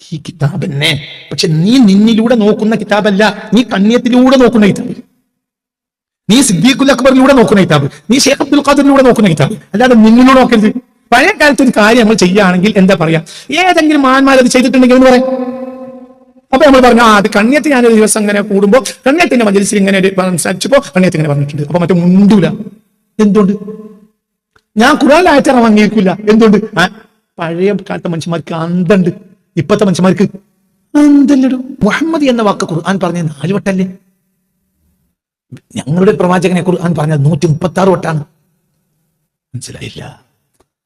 ഈ കിതാബ് തന്നെ. പക്ഷെ നീ നിന്നിലൂടെ നോക്കുന്ന കിതാബല്ല, നീ കണ്ണിയത്തിലൂടെ നോക്കുന്ന കിതാബ്, നീ സിദ്ദീഖുൽ അക്ബറിലൂടെ നോക്കുന്ന കിതാബ്, നീ ഷേഖ് അബ്ദുൽ ഖാദിറിലൂടെ നോക്കുന്ന കിതാബ്, അല്ലാതെ നിന്നിലൂടെ നോക്കരുത്. പഴയ കാലത്ത് ഒരു കാര്യം നമ്മൾ ചെയ്യുകയാണെങ്കിൽ എന്താ പറയാ, ഏതെങ്കിലും മാന്മാരത് ചെയ്തിട്ടുണ്ടെങ്കിൽ എന്ന് പറയാം. അപ്പൊ നമ്മൾ പറഞ്ഞു, അത് കണ്ണിയത്ത് ഞാനൊരു ദിവസം ഇങ്ങനെ കൂടുമ്പോൾ കണ്ണിയത്തിന്റെ മജലിസിൽ ഇങ്ങനെ ഒരു സംസാരിച്ചപ്പോ കണ്ണിയത്ത് ഇങ്ങനെ പറഞ്ഞിട്ടുണ്ട്. അപ്പൊ മറ്റേ മുണ്ടൂല. എന്തുകൊണ്ട്? ഞാൻ ഖുർആനിലെ ആയത്ത് അംഗീകരിക്കില്ല. എന്തുകൊണ്ട്? പഴയ കാലത്തെ മനുഷ്യന്മാർക്ക് അന്തണ്ട്, ഇപ്പത്തെ മനുഷ്യന്മാർക്ക് അന്തല്ലടോ. മുഹമ്മദ് എന്ന വാക്ക് ഖുർആൻ പറഞ്ഞത് 4 വട്ടല്ലേ? ഞങ്ങളുടെ പ്രവാചകനെ ഖുർആൻ പറഞ്ഞത് 136 വട്ടാണ്. മനസ്സിലായില്ല?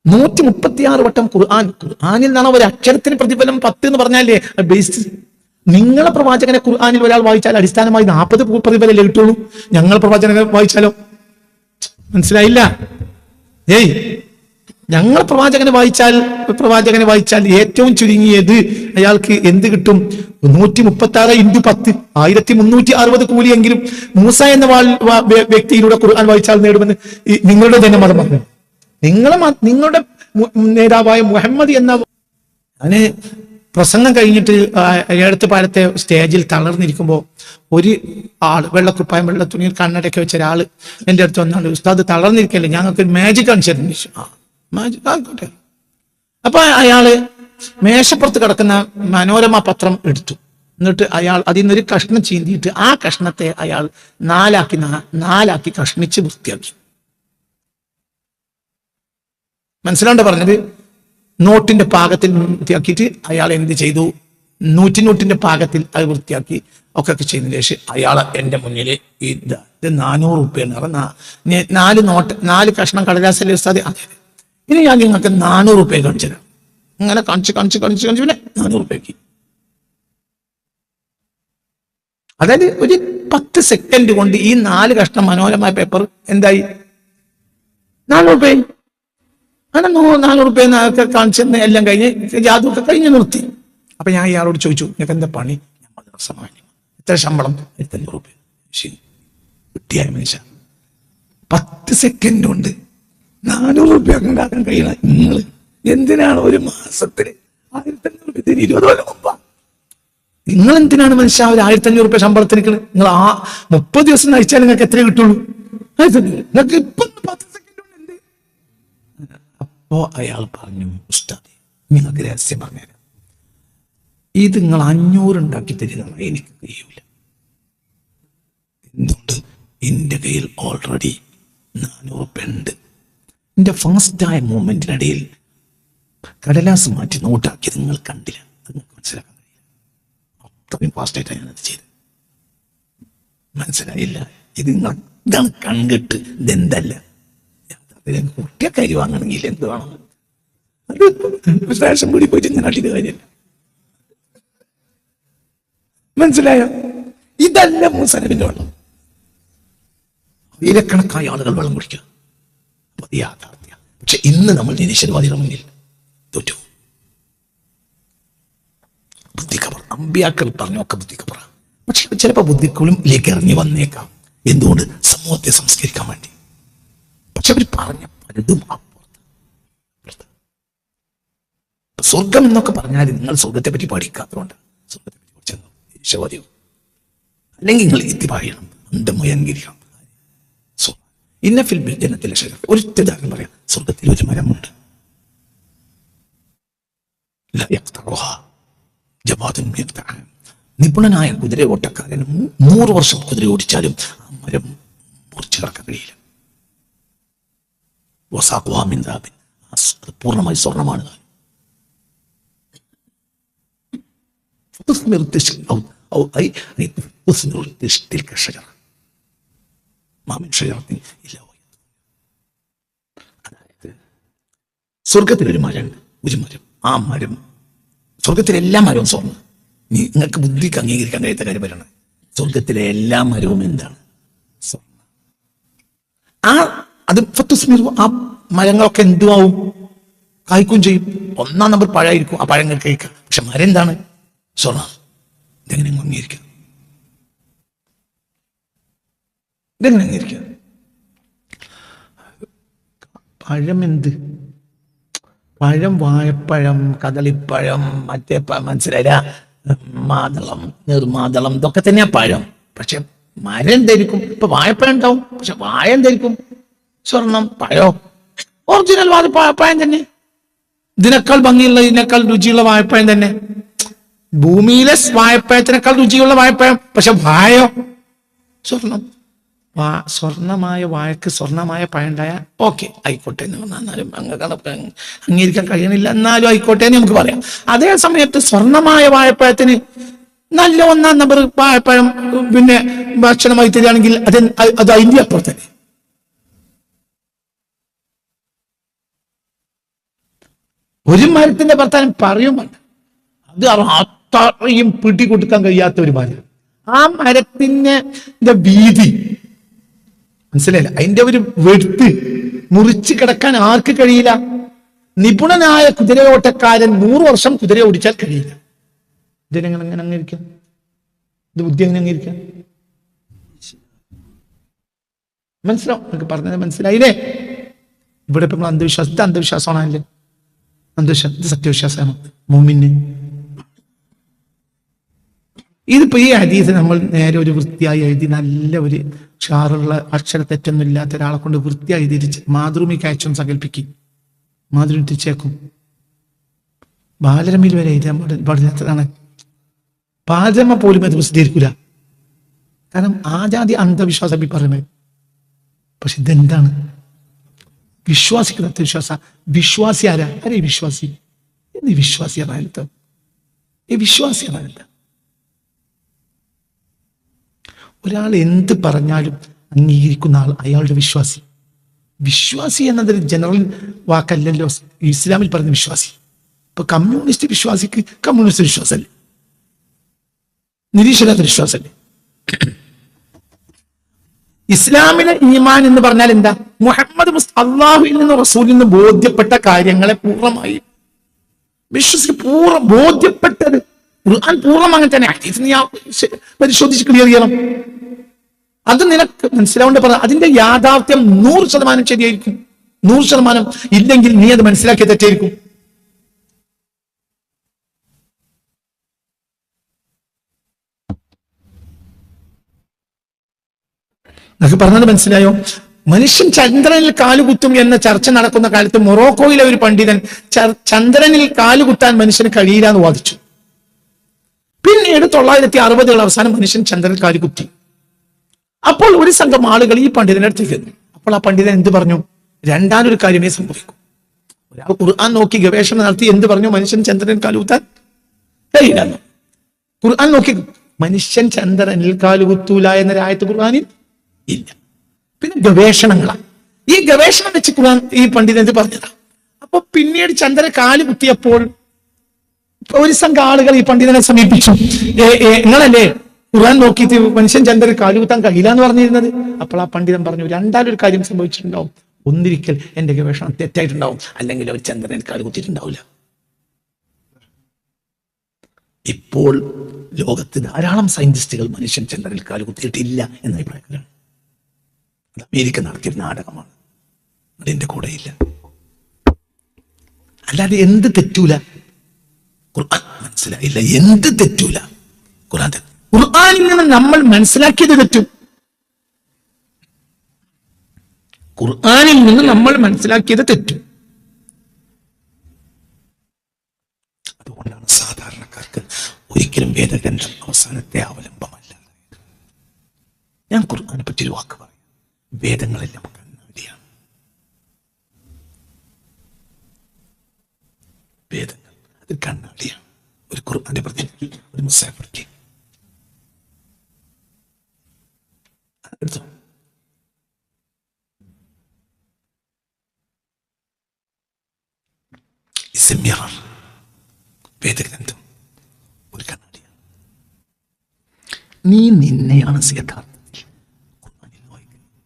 136 വട്ടം ഖുർആനിൽ നിന്നാണ് ഒരു അക്ഷരത്തിന് പ്രതിഫലം 10 എന്ന് പറഞ്ഞാലേ ബേസ്. നിങ്ങളെ പ്രവാചകനെ ഖുർആനിൽ ഒരാൾ വായിച്ചാൽ അടിസ്ഥാനമായി 40 പ്രതിഫലല്ലേ കിട്ടുള്ളൂ. ഞങ്ങളെ പ്രവാചകനെ വായിച്ചാലോ? മനസ്സിലായില്ല? ഞങ്ങൾ പ്രവാചകനെ വായിച്ചാൽ ഏറ്റവും ചുരുങ്ങിയത് അയാൾക്ക് എന്ത് കിട്ടും? 136 × 10 1360 കൂലിയെങ്കിലും മൂസ എന്ന വ്യക്തിയിലൂടെ ഖുർആൻ വായിച്ചാൽ നേടുമെന്ന് നിങ്ങളുടെ തന്നെ മതം പറഞ്ഞു. നിങ്ങളുടെ നേതാവായ മുഹമ്മദ് എന്ന ഞാന് പ്രസംഗം കഴിഞ്ഞിട്ട് ഏഴത്ത് പാലത്തെ സ്റ്റേജിൽ തളർന്നിരിക്കുമ്പോൾ ഒരു ആള് വെള്ളക്കുപ്പായം വെള്ള തുണിയിൽ കണ്ണടയൊക്കെ വെച്ച ഒരാള് എൻ്റെ അടുത്ത് വന്നാണ്, ഉസ്താദ് തളർന്നിരിക്കല്ലേ, ഞങ്ങൾക്ക് ഒരു മാജിക് കാണിച്ചു തരുന്നു. മാജിക് ആയിക്കോട്ടെ. അപ്പൊ അയാള് മേശപ്പുറത്ത് കിടക്കുന്ന മനോരമ പത്രം എടുത്തു. എന്നിട്ട് അയാൾ അതിൽ നിന്നൊരു കഷ്ണം ചീന്തിയിട്ട് ആ കഷ്ണത്തെ അയാൾ നാലാക്കി കഷ്ണിച്ച് വൃത്തിയാക്കി. മനസ്സിലാണ്ട് പറഞ്ഞത്? നോട്ടിന്റെ പാകത്തിൽ വൃത്തിയാക്കിയിട്ട് അയാൾ എന്ത് ചെയ്തു? 100 നോട്ടിന്റെ പാകത്തിൽ അത് വൃത്തിയാക്കി ഒക്കെ ചെയ്തതിന് ശേഷം അയാൾ എൻ്റെ മുന്നിൽ ഇത് 400 റുപ്യാണ്. 4 കഷ്ണം കടലാസല്ലേ ഉസ്താദ്? അതെ. ഇനി ഞാൻ നിങ്ങൾക്ക് 400 റുപ്യ കാണിച്ചു തരാം. ഇങ്ങനെ കാണിച്ച് പിന്നെ 400 റുപ്യക്ക്. അതായത് ഒരു 10 സെക്കൻഡ് കൊണ്ട് ഈ 4 കഷ്ണം മനോരമ പേപ്പർ എന്തായി? 400 റുപ്യ. അങ്ങനെ 400 റുപ്യ കാണിച്ചെന്ന് എല്ലാം കഴിഞ്ഞ് ജാതൊക്കെ കഴിഞ്ഞ് നിർത്തി. അപ്പൊ ഞാൻ ഇയാളോട് ചോദിച്ചു, നിങ്ങൾക്ക് എന്താ പണി? എത്ര ശമ്പളം? 1500 റുപ്യ. ശരി, കിട്ടിയായ മനുഷ്യ 10 സെക്കൻഡ് കൊണ്ട് 400 റുപ്യ ഉണ്ടാക്കാൻ കഴിയണം. നിങ്ങൾ എന്തിനാണ് ഒരു മാസത്തിന് 1500 റുപ്യ? 20 കൊല്ലം മുമ്പാ. നിങ്ങൾ എന്തിനാണ് മനുഷ്യ ഒരു 1500 റുപ്യ ശമ്പളത്തിന് നിൽക്കുന്നത്? നിങ്ങൾ ആ 30 ദിവസം നയിച്ചാൽ നിങ്ങൾക്ക് എത്ര കിട്ടുള്ളൂ? 1500. നിങ്ങൾക്ക് ഇപ്പൊ 10 സെക്കൻഡ് കൊണ്ട് എന്ത്? അപ്പോ അയാൾ പറഞ്ഞു, ഉസ്താദേ നിങ്ങൾക്ക് രഹസ്യം പറഞ്ഞുതരാം, ഇത് നിങ്ങൾ 500 ഉണ്ടാക്കി തരുന്ന എനിക്ക് കഴിയൂല. എന്തുകൊണ്ട്? എന്റെ കയ്യിൽ ഓൾറെഡി 400 റുപ്യ ഉണ്ട്. എന്റെ ഫാസ്റ്റായ മൂവ്മെന്റിനിടയിൽ കടലാസ് മാറ്റി നോട്ടാക്കിയത് നിങ്ങൾ കണ്ടില്ല. നിങ്ങൾക്ക് മനസ്സിലാക്കാൻ കഴിയില്ല. അത്രയും ഫാസ്റ്റായിട്ടാണ് ഞാനത് ചെയ്തത്. മനസ്സിലായില്ല? ഇതാണ് കൺകെട്ട്. ഇതെന്തല്ല കുട്ടിയൊക്കെ അരി വാങ്ങണമെങ്കിൽ എന്ത് വേണം? അത് റേഷൻ കൂടി പോയിട്ട് ഞാൻ അടിയുടെ കാര്യമല്ല. മനസ്സിലായോ? ഇതല്ല മൂസനബിന്റെ വെള്ളം. ഇലക്കണക്കായ ആളുകൾ വെള്ളം കുടിക്കുക. യാഥാർത്ഥ്യ. പക്ഷെ ഇന്ന് നമ്മൾ നിരീശ്വരവാദികളുടെ മുന്നിൽ തോറ്റു. ബുദ്ധിക്കപ്പുറം അമ്പിയാക്കൾ പറഞ്ഞൊക്കെ ബുദ്ധിക്കപ്പുറ. പക്ഷെ ചിലപ്പോൾ ബുദ്ധിക്കുളിലേക്ക് ഇറങ്ങി വന്നേക്കാം. എന്തുകൊണ്ട്? സമൂഹത്തെ സംസ്കരിക്കാൻ വേണ്ടി. പക്ഷെ അവർ പറഞ്ഞ പലതും അപ്പുറത്ത്. സ്വർഗം എന്നൊക്കെ പറഞ്ഞാൽ നിങ്ങൾ സ്വർഗത്തെ പറ്റി പഠിക്കാത്തതുകൊണ്ട് സ്വർഗത്തെ പറ്റി പഠിച്ചെന്നോ ഈശ്വരവാദിയോ? അല്ലെങ്കിൽ നിങ്ങൾ എത്തിപ്പായണം, അന്തമായി അംഗീകരിക്കണം. ഇന്നഫിൽ ജനത്തിലെ ശരീരം ഒരു ഉദാഹരണം പറയാം. സ്വർഗത്തിൽ ഒരു മരമുണ്ട്. നിപുണനായ കുതിര ഓട്ടക്കാരൻ 100 വർഷം കുതിര ഓടിച്ചാലും ആ മരം മുറിച്ചു കിടക്കാൻ കഴിയില്ല. പൂർണ്ണമായി സ്വർണമാണ്. അതായത് സ്വർഗത്തിലൊരു മരമുണ്ട്, ഒരു മരം. ആ മരം, സ്വർഗത്തിലെ എല്ലാ മരവും സ്വർണ്ണം. നിങ്ങൾക്ക് ബുദ്ധിക്ക് അംഗീകരിക്കാൻ കഴിയാത്ത കാര്യം പറയണം. സ്വർഗത്തിലെ എല്ലാ മരവും എന്താണ്? സ്വർണ്ണം. ആ മരങ്ങളൊക്കെ എന്തുമാവും? കായ്ക്കും ചെയ്യും. 1-ാം നമ്പർ പഴമായിരിക്കും. ആ പഴങ്ങൾ കഴിക്കാം. പക്ഷെ മരം എന്താണ്? സ്വർണ്ണം. ഇതെങ്ങനെ അംഗീകരിക്കാം? പഴം എന്ത്? പഴം, വാഴപ്പഴം, കദളിപ്പഴം, മറ്റേ മനസ്സിലായില്ല, മാതളം, നീർമാതളം, ഇതൊക്കെ തന്നെയാ പഴം. പക്ഷെ മരം എന്തായിരിക്കും? ഇപ്പൊ വാഴപ്പഴം ഉണ്ടാവും, പക്ഷെ വാഴ എന്തായിരിക്കും? സ്വർണം. പഴോ ഒറിജിനൽ വാഴപ്പഴം തന്നെ, ഇതിനേക്കാൾ ഭംഗിയുള്ള, ഇതിനേക്കാൾ രുചിയുള്ള വാഴപ്പഴം തന്നെ. ഭൂമിയിലെ വാഴപ്പഴത്തിനേക്കാൾ രുചിയുള്ള വാഴപ്പഴം, പക്ഷെ വാഴയോ സ്വർണം. സ്വർണമായ വാഴക്ക് സ്വർണമായ പഴം ഉണ്ടായ ഓക്കെ ആയിക്കോട്ടെ എന്ന് പറഞ്ഞാലും അംഗീകരിക്കാൻ കഴിയണില്ല, എന്നാലും ആയിക്കോട്ടെ എന്ന് നമുക്ക് പറയാം. അതേ സമയത്ത് സ്വർണമായ വാഴപ്പഴത്തിന് നല്ല 1-ാം നമ്പർ വാഴപ്പഴം പിന്നെ ഭക്ഷണമായി തരികയാണെങ്കിൽ അത് അതിന്റെ അപ്പുറം തന്നെ. ഒരു മരത്തിന്റെ വർത്താനം പറയും വേണ്ട, അത് അത്രയും പിടികൊടുക്കാൻ കഴിയാത്ത ഒരു മരം. ആ മരത്തിന്റെ വീതി മനസ്സിലായില്ല, അതിന്റെ ഒരു വെടുത്ത് മുറിച്ച് കിടക്കാൻ ആർക്ക് കഴിയില്ല? നിപുണനായ കുതിരയോട്ടക്കാരൻ 100 വർഷം കുതിര ഓടിച്ചാൽ കഴിയില്ല. ഇതിനെങ്ങനെ അങ്ങനെ അംഗീകരിക്കാം? ഇത് ബുദ്ധി എങ്ങനെ അംഗീകരിക്കാം? മനസ്സിലാവും, നിങ്ങൾക്ക് പറഞ്ഞത് മനസ്സിലായില്ലേ? ഇവിടെ ഇപ്പൊ നമ്മൾ അന്ധവിശ്വാസം, ഇത് അന്ധവിശ്വാസമാണല്ലേ? അന്ധവിശ്വാസം ഇത് സത്യവിശ്വാസമാണ് മുഅ്മിന്. ഇതിപ്പോ ഈ ഹദീസ് നമ്മൾ നേരെ ഒരു വൃത്തിയായി എഴുതി, നല്ല ഒരു ഷാറുള്ള അക്ഷരത്തെറ്റൊന്നും ഇല്ലാത്ത ഒരാളെ കൊണ്ട് വൃത്തിയായി തിരിച്ച് മാതൃഭൂമിക്ക് അയച്ചും സങ്കല്പിക്കും, മാതൃഭൂമി തിരിച്ചേക്കും. ബാലരമയിൽ വരെ എഴുതാൻ പാടില്ലാത്തതാണ്. ബാലരമ പോലും അത് പ്രസിദ്ധീകരിക്കൂല, കാരണം ആ ജാതി അന്ധവിശ്വാസം പറയുന്നത്. പക്ഷെ ഇതെന്താണ്? വിശ്വാസിക്ക് സത്യവിശ്വാസ. വിശ്വാസി ആരാ? ഈ വിശ്വാസി ഈ വിശ്വാസി അറിയാത്ത ഈ വിശ്വാസി അറിയാത്ത ഒരാൾ എന്ത് പറഞ്ഞാലും അംഗീകരിക്കുന്ന ആൾ അയാളുടെ വിശ്വാസി. വിശ്വാസി എന്നതൊരു ജനറൽ വാക്കല്ലല്ലോ ഇസ്ലാമിൽ പറഞ്ഞ വിശ്വാസി. ഇപ്പൊ കമ്മ്യൂണിസ്റ്റ് വിശ്വാസിക്ക് കമ്മ്യൂണിസ്റ്റ് വിശ്വാസമല്ലേ, നിരീശ്വരാത്ത വിശ്വാസമല്ലേ? ഇസ്ലാമിലെ ഈമാൻ എന്ന് പറഞ്ഞാൽ എന്താ? മുഹമ്മദ് അള്ളാഹുവിൽ നിന്ന് റസൂലിൽ നിന്ന് ബോധ്യപ്പെട്ട കാര്യങ്ങളെ പൂർണ്ണമായി വിശ്വസിക്ക്, ബോധ്യപ്പെട്ടത്. ഖുർആൻ പൂർണ്ണം അങ്ങനെ തന്നെ. പരിശോധിച്ച് ക്ലിയർ ചെയ്യണം. അത് നിനക്ക് മനസ്സിലാവേണ്ട പറഞ്ഞ അതിന്റെ യാഥാർത്ഥ്യം 100% ശരിയായിരിക്കും. 100% ഇല്ലെങ്കിൽ നീ അത് മനസ്സിലാക്കിയ തെറ്റായിരിക്കും. നിങ്ങൾക്ക് പറഞ്ഞത് മനസ്സിലായോ? മനുഷ്യൻ ചന്ദ്രനിൽ കാലുകുത്തും എന്ന ചർച്ച നടക്കുന്ന കാലത്ത് മൊറോക്കോയിലെ ഒരു പണ്ഡിതൻ ചന്ദ്രനിൽ കാലുകുത്താൻ മനുഷ്യന് കഴിയില്ല എന്ന് വാദിച്ചു. പിന്നീട് 960 അവസാനം മനുഷ്യൻ ചന്ദ്രനിൽ കാലുകുത്തി. അപ്പോൾ ഒരു സംഘം ആളുകൾ ഈ പണ്ഡിതന്റെ അടുത്തേക്ക് എത്തി. അപ്പോൾ ആ പണ്ഡിതൻ എന്ത് പറഞ്ഞു? രണ്ടാമൊരു കാര്യമേ സംഭവിക്കും. ഒരാൾ ഖുർആൻ നോക്കി ഗവേഷണം നടത്തി എന്ത് പറഞ്ഞു? മനുഷ്യൻ ചന്ദ്രനിൽ കാലുകുത്താൻ കഴിയില്ല. ഖുർആൻ നോക്കി മനുഷ്യൻ ചന്ദ്രനിൽ കാലുകുത്തൂല എന്നൊരു ആയത്ത് ഖുർആനിൽ ഇല്ല. പിന്നെ ഗവേഷണങ്ങളാണ്. ഈ ഗവേഷണം വെച്ച് ഖുർആൻ ഈ പണ്ഡിതൻ എന്ത് പറഞ്ഞതാ. അപ്പൊ പിന്നീട് ചന്ദ്രൻ കാല് കുത്തിയപ്പോൾ ഒരു സംഘം ആളുകൾ ഈ പണ്ഡിതനെ സമീപിച്ചു. നിങ്ങളല്ലേ ഖുർആൻ നോക്കിയിട്ട് മനുഷ്യൻ ചന്ദ്രൻ കാലുകുത്താൻ കഴിയില്ല എന്ന് പറഞ്ഞിരുന്നത്? അപ്പോൾ ആ പണ്ഡിതൻ പറഞ്ഞു, രണ്ടാലൊരു കാര്യം സംഭവിച്ചിട്ടുണ്ടാവും. ഒന്നിരിക്കൽ എന്റെ ഗവേഷണം തെറ്റായിട്ടുണ്ടാവും, അല്ലെങ്കിൽ ഒരു ചന്ദ്രൻ കാലുകുത്തിയിട്ടുണ്ടാവില്ല. ഇപ്പോൾ ലോകത്ത് ധാരാളം സയന്റിസ്റ്റുകൾ മനുഷ്യൻ ചന്ദ്രനിൽ കാലുകുത്തിയിട്ടില്ല എന്ന അഭിപ്രായത്തിലാണ്. അമേരിക്ക നടത്തിയ നാടകമാണ്, അതിന്റെ കൂടെയില്ല. അല്ലാതെ എന്ത് തെറ്റൂല? ഖുർആൻ മനസ്സിലായില്ല, എന്ത് തെറ്റൂല? ഖുർആനിൽ നിന്ന് നമ്മൾ മനസ്സിലാക്കിയത് തെറ്റും. ഖുർആനിൽ നിന്ന് നമ്മൾ മനസ്സിലാക്കിയത് തെറ്റും. അതുകൊണ്ടാണ് സാധാരണക്കാർക്ക് ഒരിക്കലും വേദഗ്രന്ഥം അവസാനത്തെ അവലംബമല്ല. ഞാൻ ഖുർആനെ പറ്റി ഒരു വാക്ക് പറയാം. വേദങ്ങളെല്ലാം കണ്ണാടിയാണ്. വേദങ്ങൾ അത് കണ്ണാടിയാണ്. ഒരു ഖുർആന്റെ പ്രതിനിധി, ഒരു മുസാഫിർക്ക് എടുത്തോ. വേദഗ്രന്ഥം ഒരു കണ്ണാടിയാണ്. നീ നിന്നെയാണ് യഥാർത്ഥത്തിൽ ഖുർആനിൽ വായിക്കുന്നത്.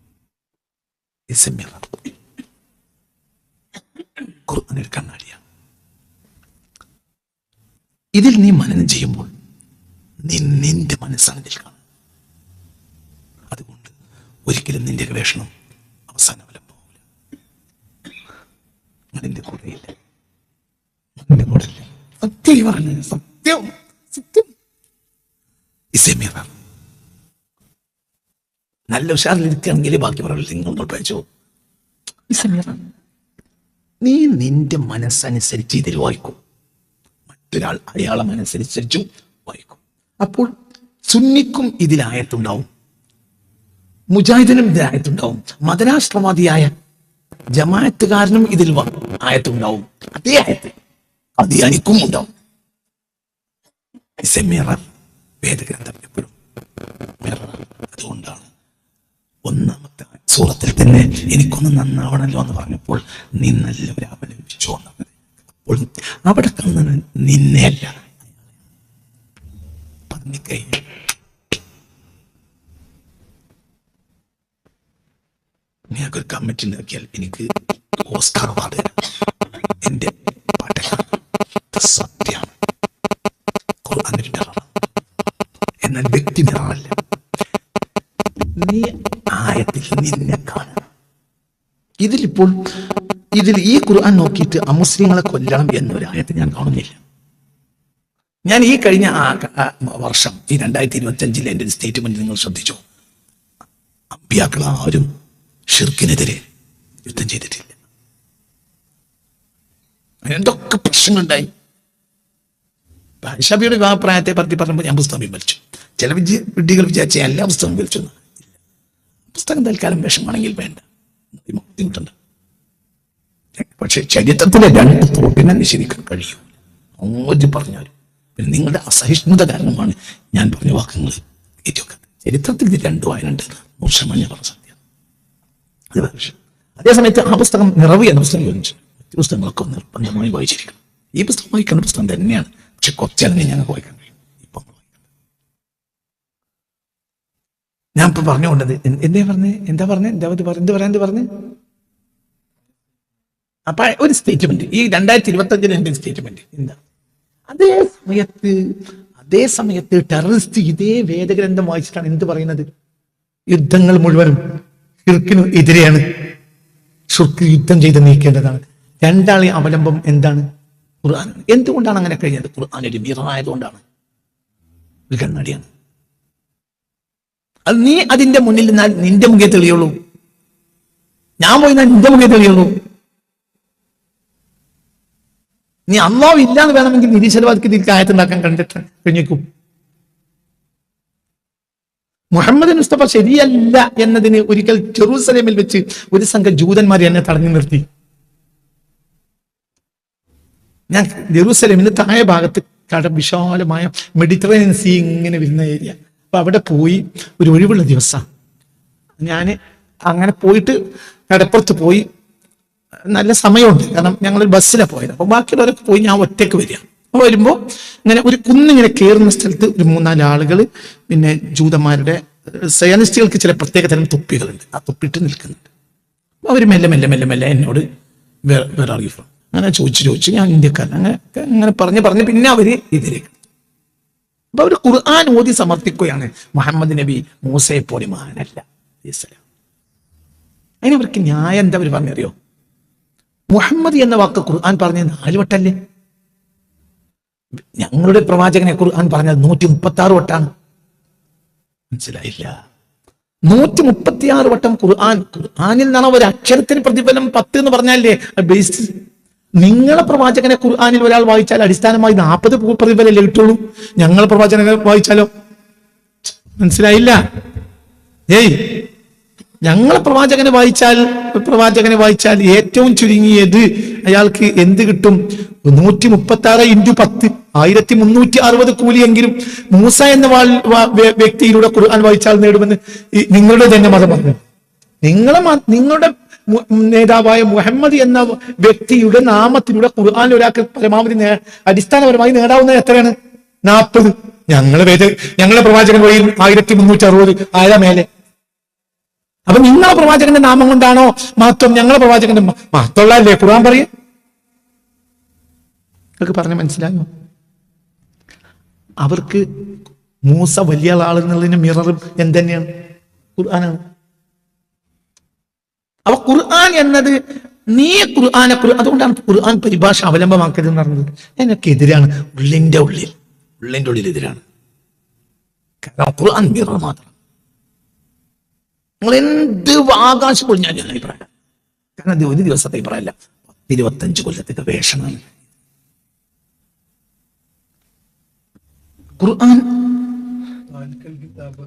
ഖുർആൻ ഒരു കണ്ണാടിയാണ്. ഇതിൽ നീ മനനം ചെയ്യുമ്പോൾ നിന്റെ മനസ്സാണ് ഇതിൽ കാണുന്നത്. അതുകൊണ്ട് ഒരിക്കലും നിന്റെ ഗവേഷണം അവസാനം പോകില്ല. അതിന്റെ കൂടെയില്ല. സത്യം പറഞ്ഞു, സത്യം സത്യം. നല്ല ഉഷാറിലിരിക്കുകയാണെങ്കിൽ ബാക്കി പറയില്ല, നിങ്ങൾ പഠിച്ചോ. നീ നിന്റെ മനസ്സനുസരിച്ച് ഇതിൽ വായിക്കും, മറ്റൊരാൾ അയാളെ മനസ്സനുസരിച്ചും വായിക്കും. അപ്പോൾ സുന്നിക്കും ഇതിലായത്തുണ്ടാവും, മുജാഹിദിനും ഇതിലായത്തുണ്ടാവും, മതരാഷ്ട്രവാദിയായ ജമാഅത്തുകാരനും ഇതിൽ ആയത്തുണ്ടാവും. അതേ ആയത്ത് അതിയാനിക്കും ഉണ്ടാവും. വേദഗ്രന്ഥം എപ്പോഴും മിററാണ്. അതുകൊണ്ടാണ് ഒന്നാമത്തെ സൂറത്തിൽ തന്നെ എനിക്കൊന്ന് നന്നാവണല്ലോ എന്ന് പറഞ്ഞപ്പോൾ നീ നല്ലവരെ അവലംബിച്ചു വന്നത്. അപ്പോൾ അവിടെ കാണുന്നത് നിന്നെയല്ല, പറഞ്ഞിക്കഴിഞ്ഞു. ഞാനൊരു കമ്മിറ്റി ഉണ്ടാക്കിയാൽ എനിക്ക് ഓസ്കാർ അവാർഡ് എന്റെ പാട്ടക്കാരൻ സത്യമാണ്. ഖുർആനൊരു മിററാണ്, എന്നാൽ വ്യക്തി മിററല്ല. നീ ആയത്തിൽ നിന്നെ കാണുക. ഇതിൽ ഈ ഖുർആൻ നോക്കിയിട്ട് അമുസ്ലിങ്ങളെ കൊല്ലണം എന്നൊരായത്ത് ഞാൻ കാണുന്നില്ല. ഞാൻ ഈ കഴിഞ്ഞ വർഷം ഈ 2025 എൻ്റെ ഒരു സ്റ്റേറ്റ്മെന്റ് നിങ്ങൾ ശ്രദ്ധിച്ചോ? അമ്പിയാക്കൾ ആരും ഷിർക്കിനെതിരെ യുദ്ധം ചെയ്തിട്ടില്ല. എന്തൊക്കെ പ്രശ്നങ്ങളുണ്ടായി. ഷബിയുടെ വിവാഹപ്രായത്തെ പറ്റി പറഞ്ഞപ്പോൾ ഞാൻ പുസ്തകം പിൻവലിച്ചു. ചില വിഡ്ഢികൾ വിചാരിച്ച എല്ലാ പുസ്തകം വിളിച്ചു. പുസ്തകം തൽക്കാലം വിഷമാണെങ്കിൽ വേണ്ട, ബുദ്ധിമുട്ടുണ്ട്. പക്ഷെ ചരിത്രത്തിലെ 2 തോട്ടിനെ നിഷേധിക്കാൻ കഴിയും. ഓതി പറഞ്ഞാലും പിന്നെ നിങ്ങളുടെ അസഹിഷ്ണുത കാരണമാണ് ഞാൻ പറഞ്ഞ വാക്കുകൾ ഏറ്റവും. ചരിത്രത്തിൽ ഇത് 2 വായനുണ്ട്, 100% ഞാൻ പറഞ്ഞ സത്യം. അതേസമയത്ത് ആ പുസ്തകം നിറവ് എന്ന പുസ്തകം ചോദിച്ചു. മറ്റു പുസ്തകങ്ങളൊക്കെ നിർബന്ധമായി വായിച്ചിരിക്കണം. ഈ പുസ്തകം വായിക്കേണ്ട പുസ്തകം തന്നെയാണ്, പക്ഷെ കുറച്ചല്ലെങ്കിൽ ഞങ്ങൾക്ക് വായിക്കാൻ കഴിയും. ഇപ്പം ഞാൻ ഇപ്പൊ പറഞ്ഞുകൊണ്ടത് എന്താ പറഞ്ഞേ അപ്പൊ ഒരു സ്റ്റേറ്റ്മെന്റ് ഈ 2025 എന്റെ സ്റ്റേറ്റ്മെന്റ് എന്താ? അതേ സമയത്ത് ടെററിസ്റ്റ് ഇതേ വേദഗ്രന്ഥം വായിച്ചിട്ടാണ് എന്ത് പറയുന്നത്? യുദ്ധങ്ങൾ മുഴുവനും ഷിർക്കിന് എതിരെയാണ്, ഷിർക്ക് യുദ്ധം ചെയ്ത് നീക്കേണ്ടതാണ്. രണ്ടാളെ അവലംബം എന്താണ്? ഖുർആനാണ്. എന്തുകൊണ്ടാണ് അങ്ങനെ കഴിഞ്ഞത്? ഖുർആൻ ഒരു മിററായതുകൊണ്ടാണ്, ഒരു കണ്ണാടിയാണ്. അത് നീ അതിന്റെ മുന്നിൽ നിന്നാൽ നിന്റെ മുഖേ തെളിയുള്ളൂ. ഞാൻ പോയി നിന്റെ മുഖേ തെളിയുള്ളൂ. നീ അല്ലാഹു ഇല്ലാന്ന് വേണമെങ്കിൽ നിരീശ്വരവാദിക്ക് ഇതിൽ ആയത്തുണ്ടാക്കാൻ കണ്ടിട്ട് കഴിഞ്ഞേക്കും. മുഹമ്മദ് മുസ്തഫ ശരിയല്ല എന്നതിന് ഒരിക്കൽ ജെറൂസലേമിൽ വെച്ച് ഒരു സംഘം ജൂതന്മാർ എന്നെ തടഞ്ഞു നിർത്തി. ഞാൻ ജെറൂസലേമിന് താഴെ ഭാഗത്ത് വിശാലമായ മെഡിറ്ററേനിയൻ സീ ഇങ്ങനെ വരുന്ന ഏരിയ. അപ്പൊ അവിടെ പോയി ഒരു ഒഴിവുള്ള ദിവസം ഞാൻ അങ്ങനെ പോയിട്ട് കടപ്പുറത്ത് പോയി. നല്ല സമയമുണ്ട്, കാരണം ഞങ്ങളൊരു ബസ്സിലാണ് പോയത്. അപ്പൊ ബാക്കിയുള്ളവരൊക്കെ പോയി, ഞാൻ ഒറ്റയ്ക്ക് വരിക. അപ്പൊ വരുമ്പോ ഇങ്ങനെ ഒരു കുന്നിങ്ങനെ കയറുന്ന സ്ഥലത്ത് ഒരു 3-4 ആളുകൾ, പിന്നെ ജൂതന്മാരുടെ സയനിസ്റ്റുകൾക്ക് ചില പ്രത്യേക തരം തൊപ്പികളുണ്ട്, ആ തൊപ്പിട്ട് നിൽക്കുന്നുണ്ട്. അവർ മെല്ലെ മെല്ലെ മെല്ലെ മെല്ലെ എന്നോട് വേറെ അറിയിക്കും. അങ്ങനെ ചോദിച്ചു ഞാൻ ഇന്ത്യക്കാരൻ അങ്ങനെ പറഞ്ഞ് പിന്നെ അവര് ഇതിലേക്ക്. അപ്പൊ അവര് ഖുർആൻ ഓതി സമർപ്പിക്കുകയാണ്. മുഹമ്മദ് നബി മൂസയെ പോലെ മഹാനല്ല. അതിനവർക്ക് ന്യായം എന്താ അവർ പറഞ്ഞറിയോ? മുഹമ്മദ് എന്ന വാക്ക് ഖുർആൻ പറഞ്ഞത് 4 വട്ടല്ലേ? ഞങ്ങളുടെ പ്രവാചകനെ ഖുർആൻ പറഞ്ഞത് 136 വട്ടാണ്. മനസ്സിലായില്ല? 136 വട്ടം ഖുർആനിൽ നിന്നാണ് ഒരു അക്ഷരത്തിന് പ്രതിഫലം 10 എന്ന് പറഞ്ഞാലേ ബേസ്. നിങ്ങളെ പ്രവാചകനെ ഖുർആനിൽ ഒരാൾ വായിച്ചാൽ അടിസ്ഥാനമായി 40 പ്രതിഫലല്ലേ കിട്ടുള്ളൂ. ഞങ്ങളെ പ്രവാചകനെ വായിച്ചാലോ? മനസ്സിലായില്ല? ഞങ്ങളെ പ്രവാചകനെ വായിച്ചാൽ ഏറ്റവും ചുരുങ്ങിയത് അയാൾക്ക് എന്ത് കിട്ടും? 136 × 10 1360 കൂലിയെങ്കിലും മൂസ എന്ന വ്യക്തിയിലൂടെ ഖുർആൻ വായിച്ചാൽ നേടുമെന്ന് നിങ്ങളുടെ തന്നെ മതം പറഞ്ഞു. നിങ്ങളുടെ നേതാവായ മുഹമ്മദ് എന്ന വ്യക്തിയുടെ നാമത്തിലൂടെ ഖുർആൻ ഒരാൾക്ക് പരമാവധി അടിസ്ഥാനപരമായി നേടാവുന്നത് എത്രയാണ്? 40. ഞങ്ങളെ പ്രവാചകൻ വഴി 1360 ആയ മേലെ. അപ്പൊ നിങ്ങളെ പ്രവാചകന്റെ നാമം കൊണ്ടാണോ മഹത്വം? ഞങ്ങളെ പ്രവാചകന്റെ മഹത്വമുള്ളല്ലേ ഖുർആൻ പറയും? നിങ്ങൾക്ക് പറഞ്ഞ മനസ്സിലായോ? അവർക്ക് മൂസ വലിയ ആളെന്നുള്ളതിന് മിററും എന്തെന്നെയാണ്? ഖുർആനാണ്. അപ്പൊ ഖുർആൻ എന്നത് നീ അതുകൊണ്ടാണ് ഖുർആൻ പരിഭാഷ അവലംബമാക്കരുത് എന്ന് പറഞ്ഞത്. എനിക്കെതിരാണ്, ഉള്ളിന്റെ ഉള്ളിൽ എതിരാണ്. കാരണം ഖുർആൻ മിറർ മാത്രം. നിങ്ങൾ എന്ത് ആകാശം പൊളിഞ്ഞാൽ ഞാൻ അഭിപ്രായം. കാരണം ഇത് ഒരു ദിവസത്തെ അഭിപ്രായമല്ല, 25 കൊല്ലത്തെ ഗവേഷണമാണ്. ഖുർആൻ കിതാബ്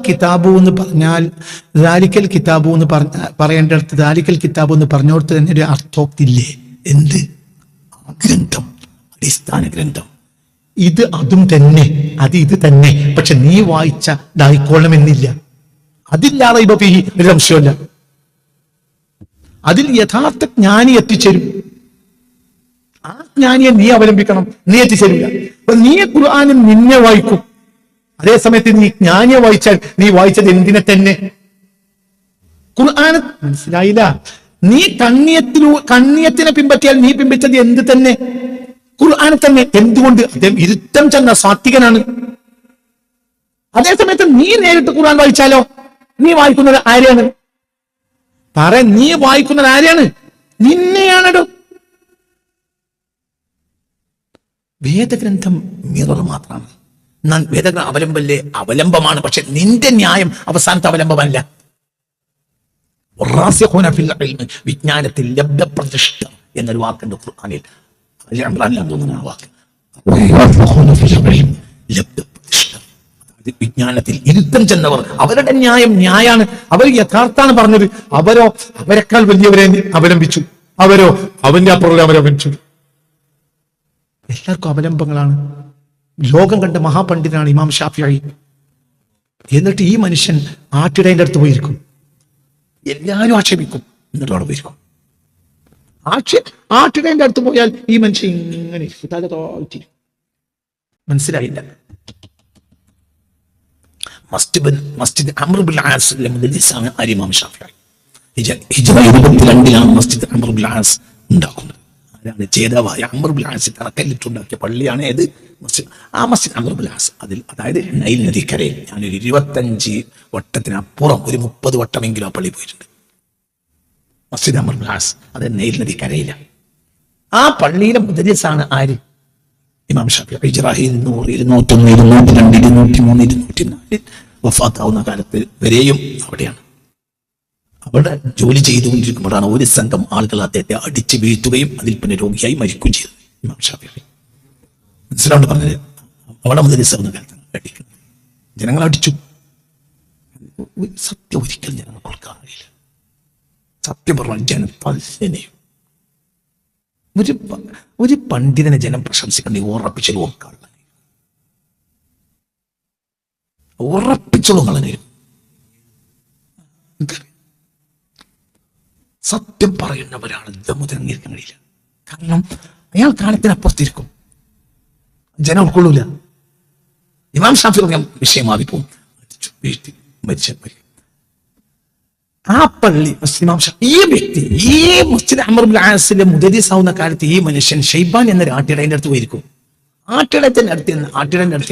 കിതാബു എന്ന് പറഞ്ഞാൽ പറയേണ്ടടുത്ത് ദാലിക്കൽ കിതാബ് എന്ന് പറഞ്ഞോടത്ത് തന്നെ ഒരു അർത്ഥോക്തില്ലേ? എന്ത് ഗ്രന്ഥം, അടിസ്ഥാന ഗ്രന്ഥം. ഇത് അതും തന്നെ, അത് ഇത് തന്നെ. പക്ഷെ നീ വായിച്ച ദായിക്കോളമെന്നില്ല. അതില്ലാതെ ഇപ്പൊ ഒരു സംശയമല്ല. അതിൽ യഥാർത്ഥ ജ്ഞാനി എത്തിച്ചേരും. ആ ജ്ഞാനിയെ നീ അവലംബിക്കണം, നീ എത്തിച്ചേരില്ല. അപ്പൊ നീ ഖുർആനും നിന്നെ വായിക്കും, അതേ സമയത്ത് നീ ജ്ഞാനിയെ വായിച്ചാൽ നീ വായിച്ചത് എന്തിനെ തന്നെ? ഖുർആൻ. മനസ്സിലായില്ല? നീ കണ്ണിയത്തിനെ പിൻപറ്റിയാൽ നീ പിൻപറ്റത് എന്ത് തന്നെ? ഖുർആനെ തന്നെ. എന്തുകൊണ്ട്? അദ്ദേഹം ഇരുത്തം ചെന്ന സാത്വികനാണ്. അതേ സമയത്ത് നീ നേരിട്ട് ഖുർആൻ വായിച്ചാലോ? നീ വായിക്കുന്നത് ആരെയാണ്? നീ വായിക്കുന്നത് ആരെയാണ്? നിന്നെയാണോ? വേദഗ്രന്ഥം മിറർ മാത്രമാണ്. വേദഗ്രന്ഥം അവലംബമാണ്. പക്ഷെ നിന്റെ ന്യായം അവസാനത്തെ അവലംബമല്ല. വിജ്ഞാനത്തിൽ ലബ്ധപ്രതിഷ്ഠ എന്നൊരു വാക്കുണ്ട് ഖുർആനിൽ. തോന്നുന്ന ആ വാക്ക് വിജ്ഞാനത്തിൽ ഇരുത്തം ചെന്നവർ, അവരുടെ ന്യായാണ്. അവർ യഥാർത്ഥാണ് പറഞ്ഞത്. അവരെക്കാൾ വലിയവരെ അവലംബിച്ചു. അവന്റെ അപ്പുറം അവലംബിച്ചു. എല്ലാവർക്കും അവലംബങ്ങളാണ്. ലോകം കണ്ട മഹാപണ്ഡിതനാണ് ഇമാം ഷാഫിഈ. എന്നിട്ട് ഈ മനുഷ്യൻ ആട്ടിടേന്റെ അടുത്ത് പോയിരിക്കും. എല്ലാവരും ആക്ഷേപിക്കും, എന്നിട്ട് അവിടെ പോയിരിക്കും. ആട്ടിടേന്റെ അടുത്ത് പോയാൽ ഈ മനുഷ്യൻ ഇങ്ങനെ തല തോറ്റി. മനസ്സിലായില്ല? മസ്ജിദ് അംർ ബിൻ ആസിലെ മുദല്ലിസാണ് ഇമാം ഷാഫിഈ. ഹിജ്റ 22 മസ്ജിദ് അംർ ബിൻ ആസ് ഉണ്ടാക്കുന്നത്. ആരാണ്? ജേതാവായ അംർ ബിൻ ആസ് തറക്കല്ലിട്ടുണ്ടാക്കിയ പള്ളിയാണ് ഏത്? ആ മസ്ജിദ് അംർ ബിൻ ആസ്. അതായത് നൈൽ നദിക്കരയിൽ ഞാനൊരു 25 വട്ടത്തിനപ്പുറം ഒരു 30 വട്ടമെങ്കിലും ആ പള്ളി പോയിട്ടുണ്ട്. മസ്ജിദ് അംർ ബിൻ ആസ്, അത് നൈൽ നദിക്കരയില്ല. ആ പള്ളിയിലെ മുദല്ലിസാണ് ആര്? ഇമാം ഷാഫിഈ. ഹിജ്റ 201, 202, 203, 204 വഫാത്താവുന്ന കാലത്ത് വരെയും അവിടെയാണ്. അവിടെ ജോലി ചെയ്തുകൊണ്ടിരിക്കുമ്പോഴാണ് ഒരു സംഘം ആളുകൾ അദ്ദേഹത്തെ അടിച്ചു വീഴ്ത്തുകയും അതിൽ പിന്നെ രോഗിയായി മരിക്കുകയും ചെയ്തത് ഇമാം ഷാഫിഈ. മനസ്സിലാണ്ട് പറഞ്ഞത്? അവിടെ മുദല്ലിസാവുന്ന കാലത്താണ് അടിക്കുന്നത്. ജനങ്ങൾ അടിച്ചു. സത്യം ഒരിക്കലും ജനങ്ങൾ കൊടുക്കാൻ കഴിയില്ല. സത്യം പറഞ്ഞാൽ ജനം പല്ലനെയും ഒരു പണ്ഡിതനെ ജനം പ്രശംസിക്കണ്ടെങ്കിൽ ഉറപ്പിച്ചോളൂ കളനെയും. സത്യം പറയുന്നവരാണ് ദമുദ്രങ്ങിരിക്കാൻ കഴിയില്ല. കാരണം അയാൾ കാലത്തിനപ്പുറത്തിരിക്കും, ജനം ഉൾക്കൊള്ളൂല. ഇമാം ഷാഫിഈ വിഷയമാവിപ്പോവും, മരിച്ച ആ പള്ളി ഈ വ്യക്തി, ഈ മസ്ജിദ് അംർ ബിൻ ആസിലെ മുദല്ലിസാവുന്ന കാലത്ത് ഈ മനുഷ്യൻ ഷൈബാൻ എന്നൊരു ആട്ടിടയന്റെ അടുത്ത് പോയിരിക്കും. ആട്ടിടയന്റെ അടുത്ത്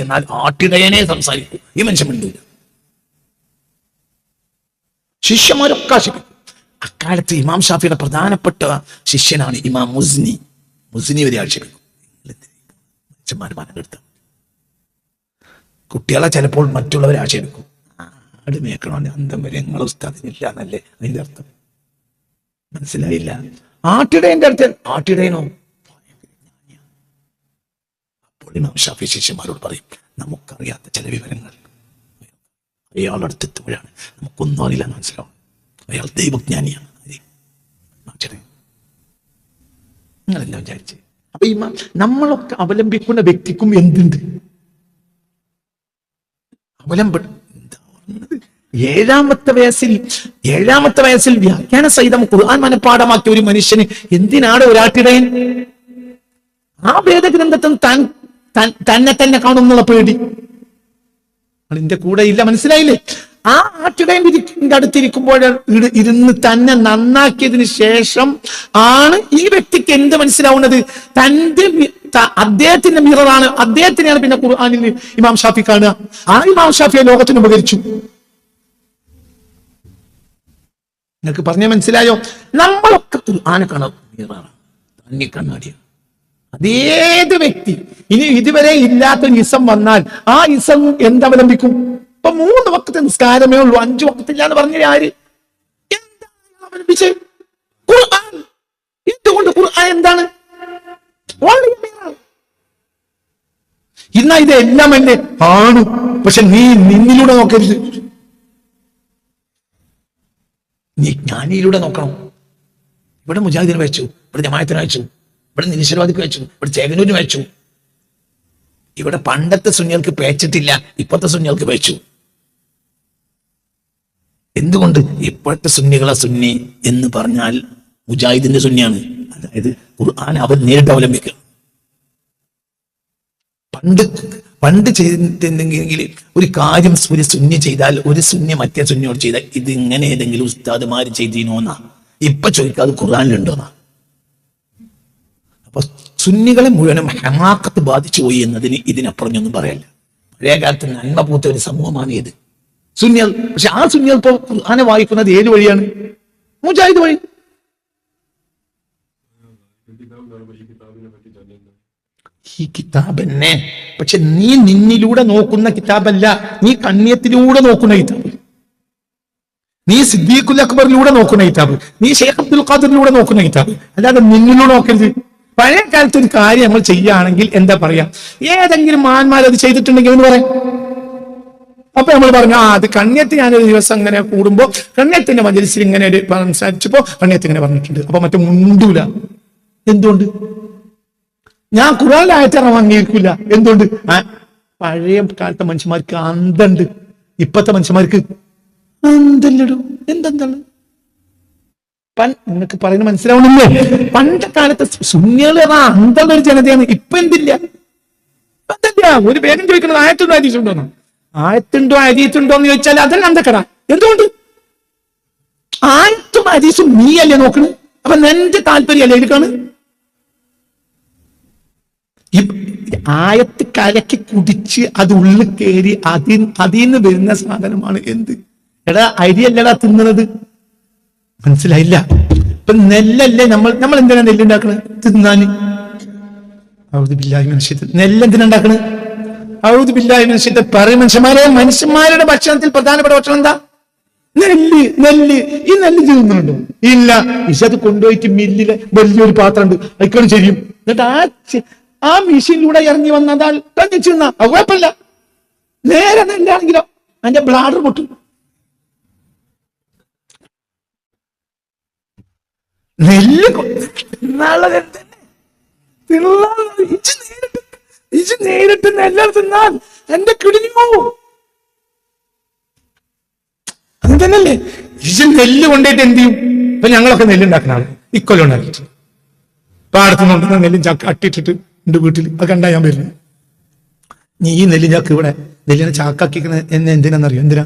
എന്നാൽ ആട്ടിടയനെ സംസാരിക്കും. ഈ മനുഷ്യൻ മിണ്ടൂല. ശിഷ്യന്മാരൊക്കെ ആശിപ്പിക്കും. അക്കാലത്ത് ഇമാം ഷാഫിയുടെ പ്രധാനപ്പെട്ട ശിഷ്യനാണ് ഇമാം മുസ്നി വരെ ആക്ഷേപിക്കും. മനുഷ്യന്മാർ മനക്കെടുത്ത കുട്ടികളെ ചിലപ്പോൾ മറ്റുള്ളവരെ ആക്ഷേപിക്കും. ആട് മേക്കണോ അന്തം വരെ ഞങ്ങളെ ഉസ്താദിനില്ല എന്നല്ലേ അതിന്റെ അർത്ഥം. മനസ്സിലായില്ല? ആട്ടിടയന്റെ അടുത്ത് ആട്ടിടയനോ? അപ്പോൾ ഇമാം ഷാഫി ശിഷ്യന്മാരോട് പറയും, നമുക്കറിയാത്ത ചില വിവരങ്ങൾ അയാളടുത്തെത്തുമ്പോഴാണ് നമുക്കൊന്നും അറിയില്ല എന്ന് മനസ്സിലാവും. അയാൾ ദൈവജ്ഞാനിയാണ്. നിങ്ങളെല്ലാം വിചാരിച്ചേ. അപ്പൊ നമ്മളൊക്കെ അവലംബിക്കുന്ന വ്യക്തിക്കും എന്തുണ്ട്? ഏഴാമത്തെ വയസ്സിൽ വ്യാഖ്യാന സഹിതം ഖുർആൻ മനഃപ്പാഠമാക്കിയ ഒരു മനുഷ്യന് എന്തിനാണ് ഒരാട്ടിടയൻ? ആ വേദഗ്രന്ഥത്തിൽ തന്നെ കാണുന്നുള്ള പേടി അതിന്റെ കൂടെ ഇല്ല. മനസ്സിലായില്ലേ? ആ ആട്ടിടയന്റെ അടുത്തിരിക്കുമ്പോൾ ഇരുന്ന് തന്നെ നന്നാക്കിയതിന് ശേഷം ആണ് ഈ വ്യക്തിക്ക് എന്ത് മനസ്സിലാവുന്നത്? തന്റെ അദ്ദേഹത്തിന്റെ മിററാണ്, അദ്ദേഹത്തിനെയാണ് പിന്നെ ഖുർആനിൽ ഇമാം ഷാഫി കാണുക. ആ ഇമാം ഷാഫിയെ ലോകത്തിന് ഉപകരിച്ചു. നിങ്ങൾക്ക് പറഞ്ഞ മനസ്സിലായോ? നമ്മളൊക്കെ ഖുർആനെ കാണാം, മിററാണ്, തന്നി കണ്ണാടിയാണ്. അതേത് വ്യക്തി ഇനി ഇതുവരെ ഇല്ലാത്ത ഇസം വന്നാൽ ആ ഇസം എന്തവലംബിക്കും? ഇപ്പൊ 3 വക്ത് നിസ്കാരമേ ഉള്ളൂ, 5 വക്തില്ലാന്ന് പറഞ്ഞ ആര്? എന്താണ് അവലംബിച്ച്? ഖുർആൻ. എന്തുകൊണ്ട് ഖുർആൻ എന്താണ്? ഇന്ന ഇതെല്ലാം എന്നെ ആണ്, പക്ഷെ നീ നിന്നിലൂടെ നോക്കരുത്, നീ ജ്ഞാനിയിലൂടെ നോക്കണം. ഇവിടെ മുജാഹിദിന് വെച്ചു, ഇവിടെ ജമാഅത്തിന് വെച്ചു, ഇവിടെ നിരീശ്വരവാദിക്ക് വെച്ചു, ഇവിടെ ചേകനൂരിന് വെച്ചു. ഇവിടെ പണ്ടത്തെ സുന്നികൾക്ക് പേച്ചിട്ടില്ല, ഇപ്പോഴത്തെ സുന്നികൾക്ക് വെച്ചു. എന്തുകൊണ്ട്? ഇപ്പോഴത്തെ സുന്നികളെ സുന്നി എന്ന് പറഞ്ഞാൽ മുജാഹിദിന്റെ സുന്നിയാണ്. അതായത് ഖുർആൻ അവർ നേരിട്ട് അവലംബിക്കുക. പണ്ട് ചെയ്തിട്ടുണ്ടെങ്കിൽ ഒരു കാര്യം ഒരു സുന്നി ചെയ്താൽ ഒരു സുന്നി മറ്റേ സുന്നിയോട് ചെയ്താൽ ഇത് ഇങ്ങനെ ഏതെങ്കിലും ഉസ്താദുമാര് ചെയ്തിനോന്നാ. ഇപ്പൊ ചോദിക്കാതെ ഖുർആനിലുണ്ടോന്നാ. അപ്പൊ സുന്നികളെ മുഴുവനും ഹമാക്കത്ത് ബാധിച്ചു പോയി എന്നതിന് ഇതിനപ്പുറഞ്ഞൊന്നും പറയല്ല. പഴയ കാലത്ത് നന്മ പൂത്ത ഒരു സമൂഹമാണ് ഇത് സുന്നികൾ. പക്ഷെ ആ സുന്നികൾ ഇപ്പൊ ഖുർആനെ വായിക്കുന്നത് ഏത് വഴിയാണ്? മുജാഹിദ് വഴി. ഈ കിതാബന്നെ, പക്ഷെ നീ നിന്നിലൂടെ നോക്കുന്ന കിതാബല്ല, നീ കണ്ണിയത്തിലൂടെ നോക്കുന്ന കിതാബ്, നീ സിദ്ദീഖുൽ അക്ബറിലൂടെ നോക്കുന്ന കിതാബ്, നീ ഷെയ്ഖ് അബ്ദുൽ ഖാദിറിലൂടെ നോക്കുന്ന കിതാബ്, അല്ലാതെ നിന്നിലൂടെ നോക്കരുത്. പഴയ കാലത്ത് ഒരു കാര്യം നമ്മൾ ചെയ്യുകയാണെങ്കിൽ എന്താ പറയാ? ഏതെങ്കിലും മാന്മാരത് ചെയ്തിട്ടുണ്ടെങ്കിൽ എന്ന് പറയാം. അപ്പൊ നമ്മൾ പറഞ്ഞു, അത് കണ്ണിയത്ത് ഞാനൊരു ദിവസം ഇങ്ങനെ കൂടുമ്പോ കണ്ണിയത്തിന്റെ മജ്‌ലിസിൽ ഇങ്ങനെ ഒരു സംസാരിച്ചപ്പോ കണ്ണിയത്ത് ഇങ്ങനെ പറഞ്ഞിട്ടുണ്ട്. അപ്പൊ മറ്റേ മുണ്ടൂല. എന്തുകൊണ്ട്? ഞാൻ ഖുർആനിലായിട്ട് അംഗീകരിക്കില്ല. എന്തുകൊണ്ട്? പഴയ കാലത്തെ മനുഷ്യന്മാർക്ക് അന്തണ്ട്, ഇപ്പത്തെ മനുഷ്യന്മാർക്ക് അന്തല്ലടോ. എന്തെന്താണ് നിങ്ങൾക്ക് പറയുന്നത് മനസ്സിലാവണില്ലേ? പണ്ട കാലത്തെ സുന്നികള് അന്തള്ള ഒരു ജനതയാണ്. ഇപ്പൊ എന്തില്ല, അതല്ല. ഒരു വേഗം ചോദിക്കുന്നത് ആയത്തുണ്ടോ ഹദീസുണ്ടോന്നോ? ആയത്തുണ്ടോ ഹദീസുണ്ടോ എന്ന് ചോദിച്ചാൽ അതല്ല അന്തക്കട. എന്തുകൊണ്ട്? ആയത്തും ഹദീസും നീയല്ലേ നോക്കണ്. അപ്പൊ നിന്റെ താല്പര്യമല്ലേ എടുക്കാണ്? ആയത്ത് കലക്കി കുടിച്ച് അത് ഉള്ളിൽ കയറി അതിന്ന് വരുന്ന സാധനമാണ് എന്ത്? എടാ അരിയല്ലടാ തിന്നുന്നത്. മനസ്സിലായില്ല? ഇപ്പൊ നെല്ലല്ലേ നമ്മൾ എന്തിനാ നെല്ലുണ്ടാക്കണത്? തിന്നാന്. നെല്ലെന്തിനാ ഉണ്ടാക്കണത്? ഔദു ബില്ലാഹി മിനശ് ശൈത്താനിർ റജീം. പറയും മനുഷ്യന്മാരുടെ ഭക്ഷണത്തിൽ പ്രധാനപ്പെട്ട ഭക്ഷണം എന്താ? നെല്ല്. ഈ നെല്ല് തിന്നുന്നുണ്ടോ? ഇല്ല. ഇഷത് കൊണ്ടുപോയിട്ട് മില്ലിലെ വലിയൊരു പാത്രം ഉണ്ട്, അതിക്കാണ് ചെയ്യും. എന്നിട്ട് ആ മെഷീനിലൂടെ ഇറങ്ങി വന്നതാൽ കഞ്ഞിച്ചിരുന്ന കുഴപ്പമില്ല. നേരെ നെല്ലാണെങ്കിലോ അതിന്റെ ബ്ലാഡർ പൊട്ടും. നെല്ല് നേരിട്ട് നെല്ല് തിന്നാൽ എന്റെ കിടിഞ്ഞു പോവും. അങ്ങനെ തന്നെയല്ലേ? നെല്ല് കൊണ്ടേറ്റ് എന്ത് ചെയ്യും? ഇപ്പൊ ഞങ്ങളൊക്കെ നെല്ലുണ്ടാക്കുന്ന ആള് ഇക്കൊല്ലം ഉണ്ടാക്കിയിട്ട് പാടത്തുനിന്നുണ്ടെന്ന നെല്ലും ചാക്ക് അട്ടിട്ടിട്ട് എന്റെ വീട്ടിൽ അത് കണ്ടാ ഞാൻ വരുന്നത്. നീ ഈ നെല്ല് ചാക്ക് ഇവിടെ നെല്ലിനെ ചാക്കാക്കിക്കുന്ന എന്നെ എന്തിനാന്നറിയോ? എന്തിനാ?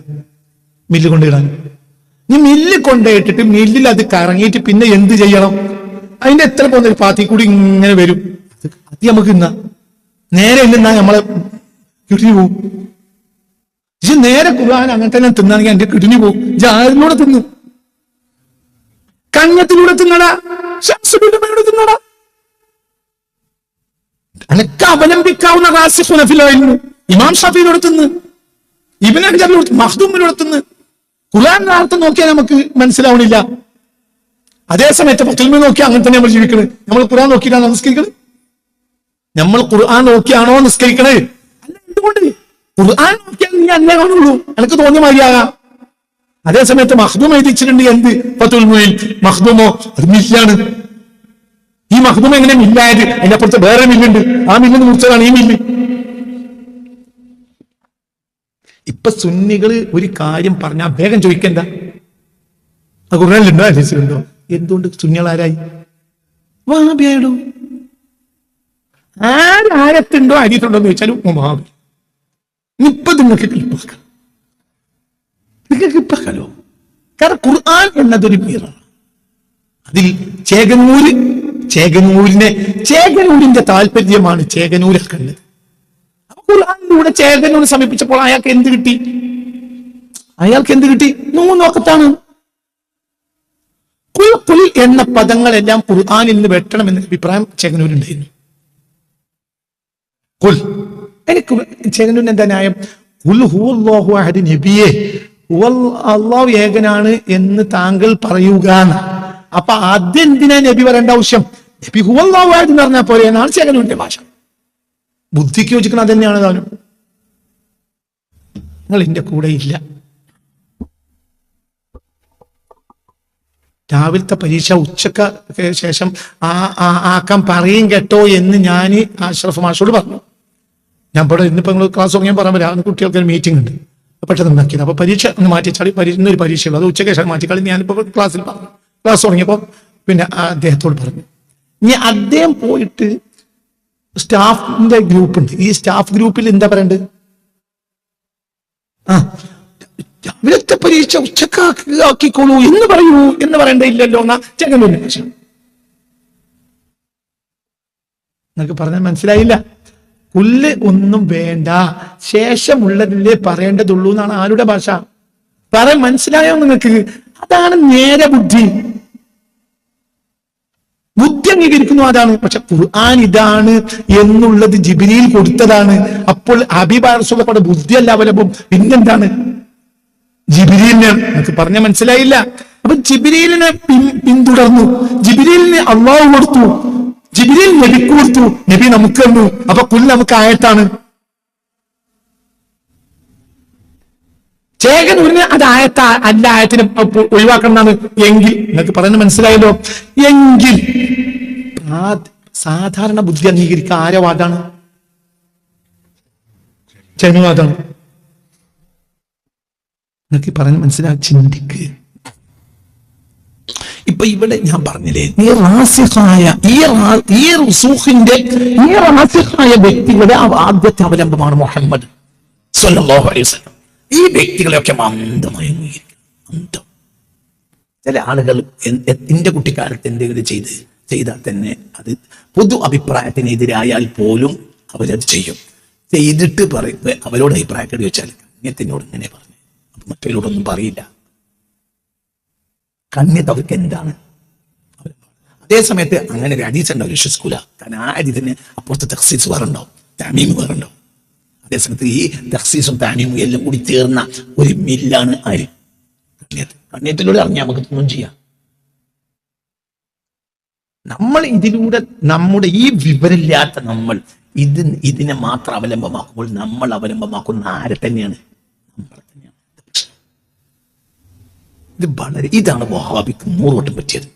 മില്ല് കൊണ്ടിടാൻ. നീ മില്ല് കൊണ്ടിട്ടിട്ട് മില്ലിൽ അത് കറങ്ങിയിട്ട് പിന്നെ എന്ത് ചെയ്യണം? അതിന്റെ എത്ര പോകുന്ന ഒരു പാത്തി കൂടി ഇങ്ങനെ വരും. അത് നമുക്ക് ഇന്നാ നേരെ ഇന്നാ നമ്മളെ കിഡ്നി പോവും. നേരെ ഖുർആൻ അങ്ങനെ തന്നെ തിന്നാണെങ്കിൽ എന്റെ കിഡ്നി പോവും. ആരിലൂടെ തിന്നു? കഞ്ഞത്തിലൂടെ തിന്നടാ, ശംസുബിന്റെ തിന്നടാ. അനക്ക് അവലംബിക്കാവുന്ന റാസിഖുന ഫിൽ ഇൽമി ഇമാം ഷാഫിയിലൂടെ തിന്ന്, ഇബ്നു ഹജറിലൂടെ, മഖ്ദൂമിലൂടെ തിന്ന്. ഖുർആൻ അർത്ഥം നോക്കിയാൽ നമുക്ക് മനസ്സിലാവണില്ല. അതേസമയത്ത് ഫത്വയിൽ നോക്കിയാൽ അങ്ങനെ തന്നെ നമ്മൾ ജീവിക്കണത്. നമ്മൾ ഖുർആൻ നോക്കിയിട്ടാണോ നിസ്കരിക്കണത്? നമ്മൾ ഖുർആൻ നോക്കിയാണോ നിസ്കരിക്കണത്? അല്ല. എന്തുകൊണ്ട്? ഖുർആൻ നോക്കിയാൽ നീ അന്നേ കാണുള്ളൂ, എനിക്ക് തോന്നിയ മാതിരിയാകാം. അതേസമയത്ത് മഖ്ദൂം എഴുതിച്ചിട്ടുണ്ട്. എന്ത് ഫത്വൽ മുഈൻ? മഖ്ദൂമോ അത് മില്ലാണ്. ഈ മഖ്ദൂം എങ്ങനെ മില്ലായത്? അതിന്റെ അപ്പുറത്ത് വേറെ മില്ലുണ്ട്, ആ മില്ലിന് മുറിച്ചതാണ് ഈ മില്ല്. ഇപ്പൊ സുന്നികള് ഒരു കാര്യം പറഞ്ഞാൽ വേഗം ചോദിക്കണ്ട ഖുർആനിലുണ്ടോ ഹദീസിലുണ്ടോ? എന്തുകൊണ്ട്? സുന്നികൾ ആരായി? വഹാബിയായിടോ. ആരത്തുണ്ടോ ഹദീസുണ്ടോ എന്ന് ചോദിച്ചാലും വഹാബി. ഇപ്പൊ നിങ്ങൾക്ക് ക്ലിപ്പാക്കാം, നിങ്ങൾക്ക് ക്ലിപ്പാക്കാലോ. കാരണം ഖുർആൻ എന്നതൊരു മീറാണ്. അതിൽ ചേകന്നൂര് ചേകനൂരിന്റെ താല്പര്യമാണ് ചേകനൂരിൽ കണ്ടത്. ഖുർആനിലൂടെ ചേകനൂർ സമീപിച്ചപ്പോൾ അയാൾക്ക് എന്ത് കിട്ടി? 3 വഖത്താണ്. ഖുൽ എന്ന പദങ്ങളെല്ലാം ഖുർആനിൽ നിന്ന് വെട്ടണമെന്ന അഭിപ്രായം ചേകനൂരുണ്ടായിരുന്നു. ഖുൽ, എനിക്ക് ചേകനൂരിന് എന്താ ന്യായം? ഖുൽ ഹുവല്ലാഹു അഹദ്, നബിയേ അല്ലാഹു ഏകനാണ് എന്ന് താങ്കൾ പറയുക. അപ്പൊ അതെന്തിനാ നബി പറയേണ്ട ആവശ്യം? നബി ഹുവല്ലാഹു അഹദ് എന്ന് പറഞ്ഞാൽ പോലെ എന്നാണ് ചേകനൂരിന്റെ ഭാഷ. ബുദ്ധിക്ക് യോജിക്കണം അതന്നെയാണ് താനും. നിങ്ങൾ എന്റെ കൂടെ ഇല്ല. രാവിലത്തെ പരീക്ഷ ഉച്ചക്ക് ശേഷം ആക്കാൻ പറയും കേട്ടോ എന്ന് ഞാൻ അഷ്റഫ് മാഷോട് പറഞ്ഞു. ഞാൻ ഇവിടെ ഇന്നിപ്പോ നിങ്ങൾ ക്ലാസ് തുടങ്ങിയാൽ പറയാൻ രാവിലെ കുട്ടികൾക്ക് ഒരു മീറ്റിംഗ് ഉണ്ട്, പെട്ടെന്ന് ഉണ്ടാക്കിയത്. അപ്പൊ പരീക്ഷ ഒന്ന് മാറ്റിച്ചാളി, ഇന്നൊരു പരീക്ഷയുള്ളൂ, അത് ഉച്ചയ്ക്ക് ശേഷം മാറ്റിക്കളി. ഞാനിപ്പോ ക്ലാസ്സിൽ പറഞ്ഞു. ക്ലാസ് തുടങ്ങിയപ്പോൾ പിന്നെ അദ്ദേഹത്തോട് പറഞ്ഞു, ഇനി അദ്ദേഹം പോയിട്ട് സ്റ്റാഫിന്റെ ഗ്രൂപ്പ് ഉണ്ട്, ഈ സ്റ്റാഫ് ഗ്രൂപ്പിൽ എന്താ പറയണ്ടത്? രാവിലത്തെ പരീക്ഷ ഉച്ചക്കാക്കിക്കോളൂ എന്ന് പറയൂ എന്ന് പറയണ്ടയില്ലല്ലോ എന്നാ ചെങ്ങന്നൂരിന്റെ ഭാഷ. നിങ്ങൾക്ക് പറഞ്ഞാൽ മനസ്സിലായില്ല. പുല്ല് ഒന്നും വേണ്ട, ശേഷമുള്ളതില്ലേ പറയേണ്ടതുള്ളൂ എന്നാണ് ആരുടെ ഭാഷ. പറയാൻ മനസ്സിലായോ നിങ്ങൾക്ക്? അതാണ് നേരെ ബുദ്ധി. ബുദ്ധി അംഗീകരിക്കുന്നു, അതാണ്. പക്ഷെ ഖുർആൻ ഇതാണ് എന്നുള്ളത് ജിബ്രീൽ കൊടുത്തതാണ്. അപ്പോൾ ഹബീബ് ബുദ്ധിയല്ല അവലംബം, പിന്നെന്താണ്? ജിബ്രീലിനെ. നമുക്ക് പറഞ്ഞ മനസ്സിലായില്ല. അപ്പൊ ജിബ്രീലിനെ പിന്തുടർന്നു, ജിബ്രീലിനെ അള്ളാഹു കൊടുത്തു, ജിബ്രീൽ നബിക്ക് കൊടുത്തു, നബി നമുക്ക് തന്നു. അപ്പൊ കുൽ നമുക്ക് ആയത്താണ്. ചേകനൂരിന് അത് ആയത്ത അല്ല, ആയത്തിനെ ഒഴിവാക്കണം എന്നാണ്. എങ്കിൽ നിങ്ങൾക്ക് പറയുന്നത് മനസ്സിലായല്ലോ. എങ്കിൽ സാധാരണ ബുദ്ധി അംഗീകരിക്കുക ആരെ വാദാണ്? ജനവാദാണ്. നിങ്ങൾക്ക് പറഞ്ഞ് മനസ്സിലാക്കി ചിന്തിക്ക്. ഇപ്പൊ ഇവിടെ ഞാൻ പറഞ്ഞില്ലേ, ഈ റാസിഖായ വ്യക്തികളുടെ ആദ്യത്തെ അവലംബമാണ് മുഹമ്മദ് സ്വല്ലല്ലാഹു അലൈഹി വസല്ലം. ഈ വ്യക്തികളെയൊക്കെ അന്ധമായി അന്ധം. ചില ആളുകൾ എന്റെ കുട്ടിക്കാലത്ത് എന്തെങ്കിലും ചെയ്താൽ തന്നെ അത് പൊതു അഭിപ്രായത്തിനെതിരായാൽ പോലും അവരത് ചെയ്യും. ചെയ്തിട്ട് പറയും, അവരോട് അഭിപ്രായക്കേട് ചോദിച്ചാൽ കണ്യത്തിനോട് ഇങ്ങനെ പറഞ്ഞു, മറ്റവരോടൊന്നും പറയില്ല. കണ്യത്ത് അവർക്ക് എന്താണ്? അതേ സമയത്ത് അങ്ങനെ ഒരു ഹദീസ് ഉണ്ടാവും, വിശ്വസിക്കൂല. കാരണം ആ ഹദീസിന് അപ്പുറത്ത് തഖ്സീസ് വേറുണ്ടാവും, തഅമീം വേറുണ്ടാവും. അതേ സമയത്ത് ഈ തഖ്സീസും തഅമീമും എല്ലാം കൂടി ചേർന്ന ഒരു മില്ലാണ് ആര്? കണ്യത്ത്. കണ്യത്തിലൂടെ അറിഞ്ഞാൽ നമുക്ക് ഒന്നും ചെയ്യാം. നമ്മൾ ഇതിലൂടെ നമ്മുടെ ഈ വിവരമില്ലാത്ത നമ്മൾ ഇതിനെ മാത്രം അവലംബമാക്കുമ്പോൾ നമ്മൾ അവലംബമാക്കുന്ന ആരെ തന്നെയാണ്? നമ്മളെ തന്നെയാണ്. ഇതാണ് വഹാബിക്ക് 100 വട്ടം പറ്റിയത്.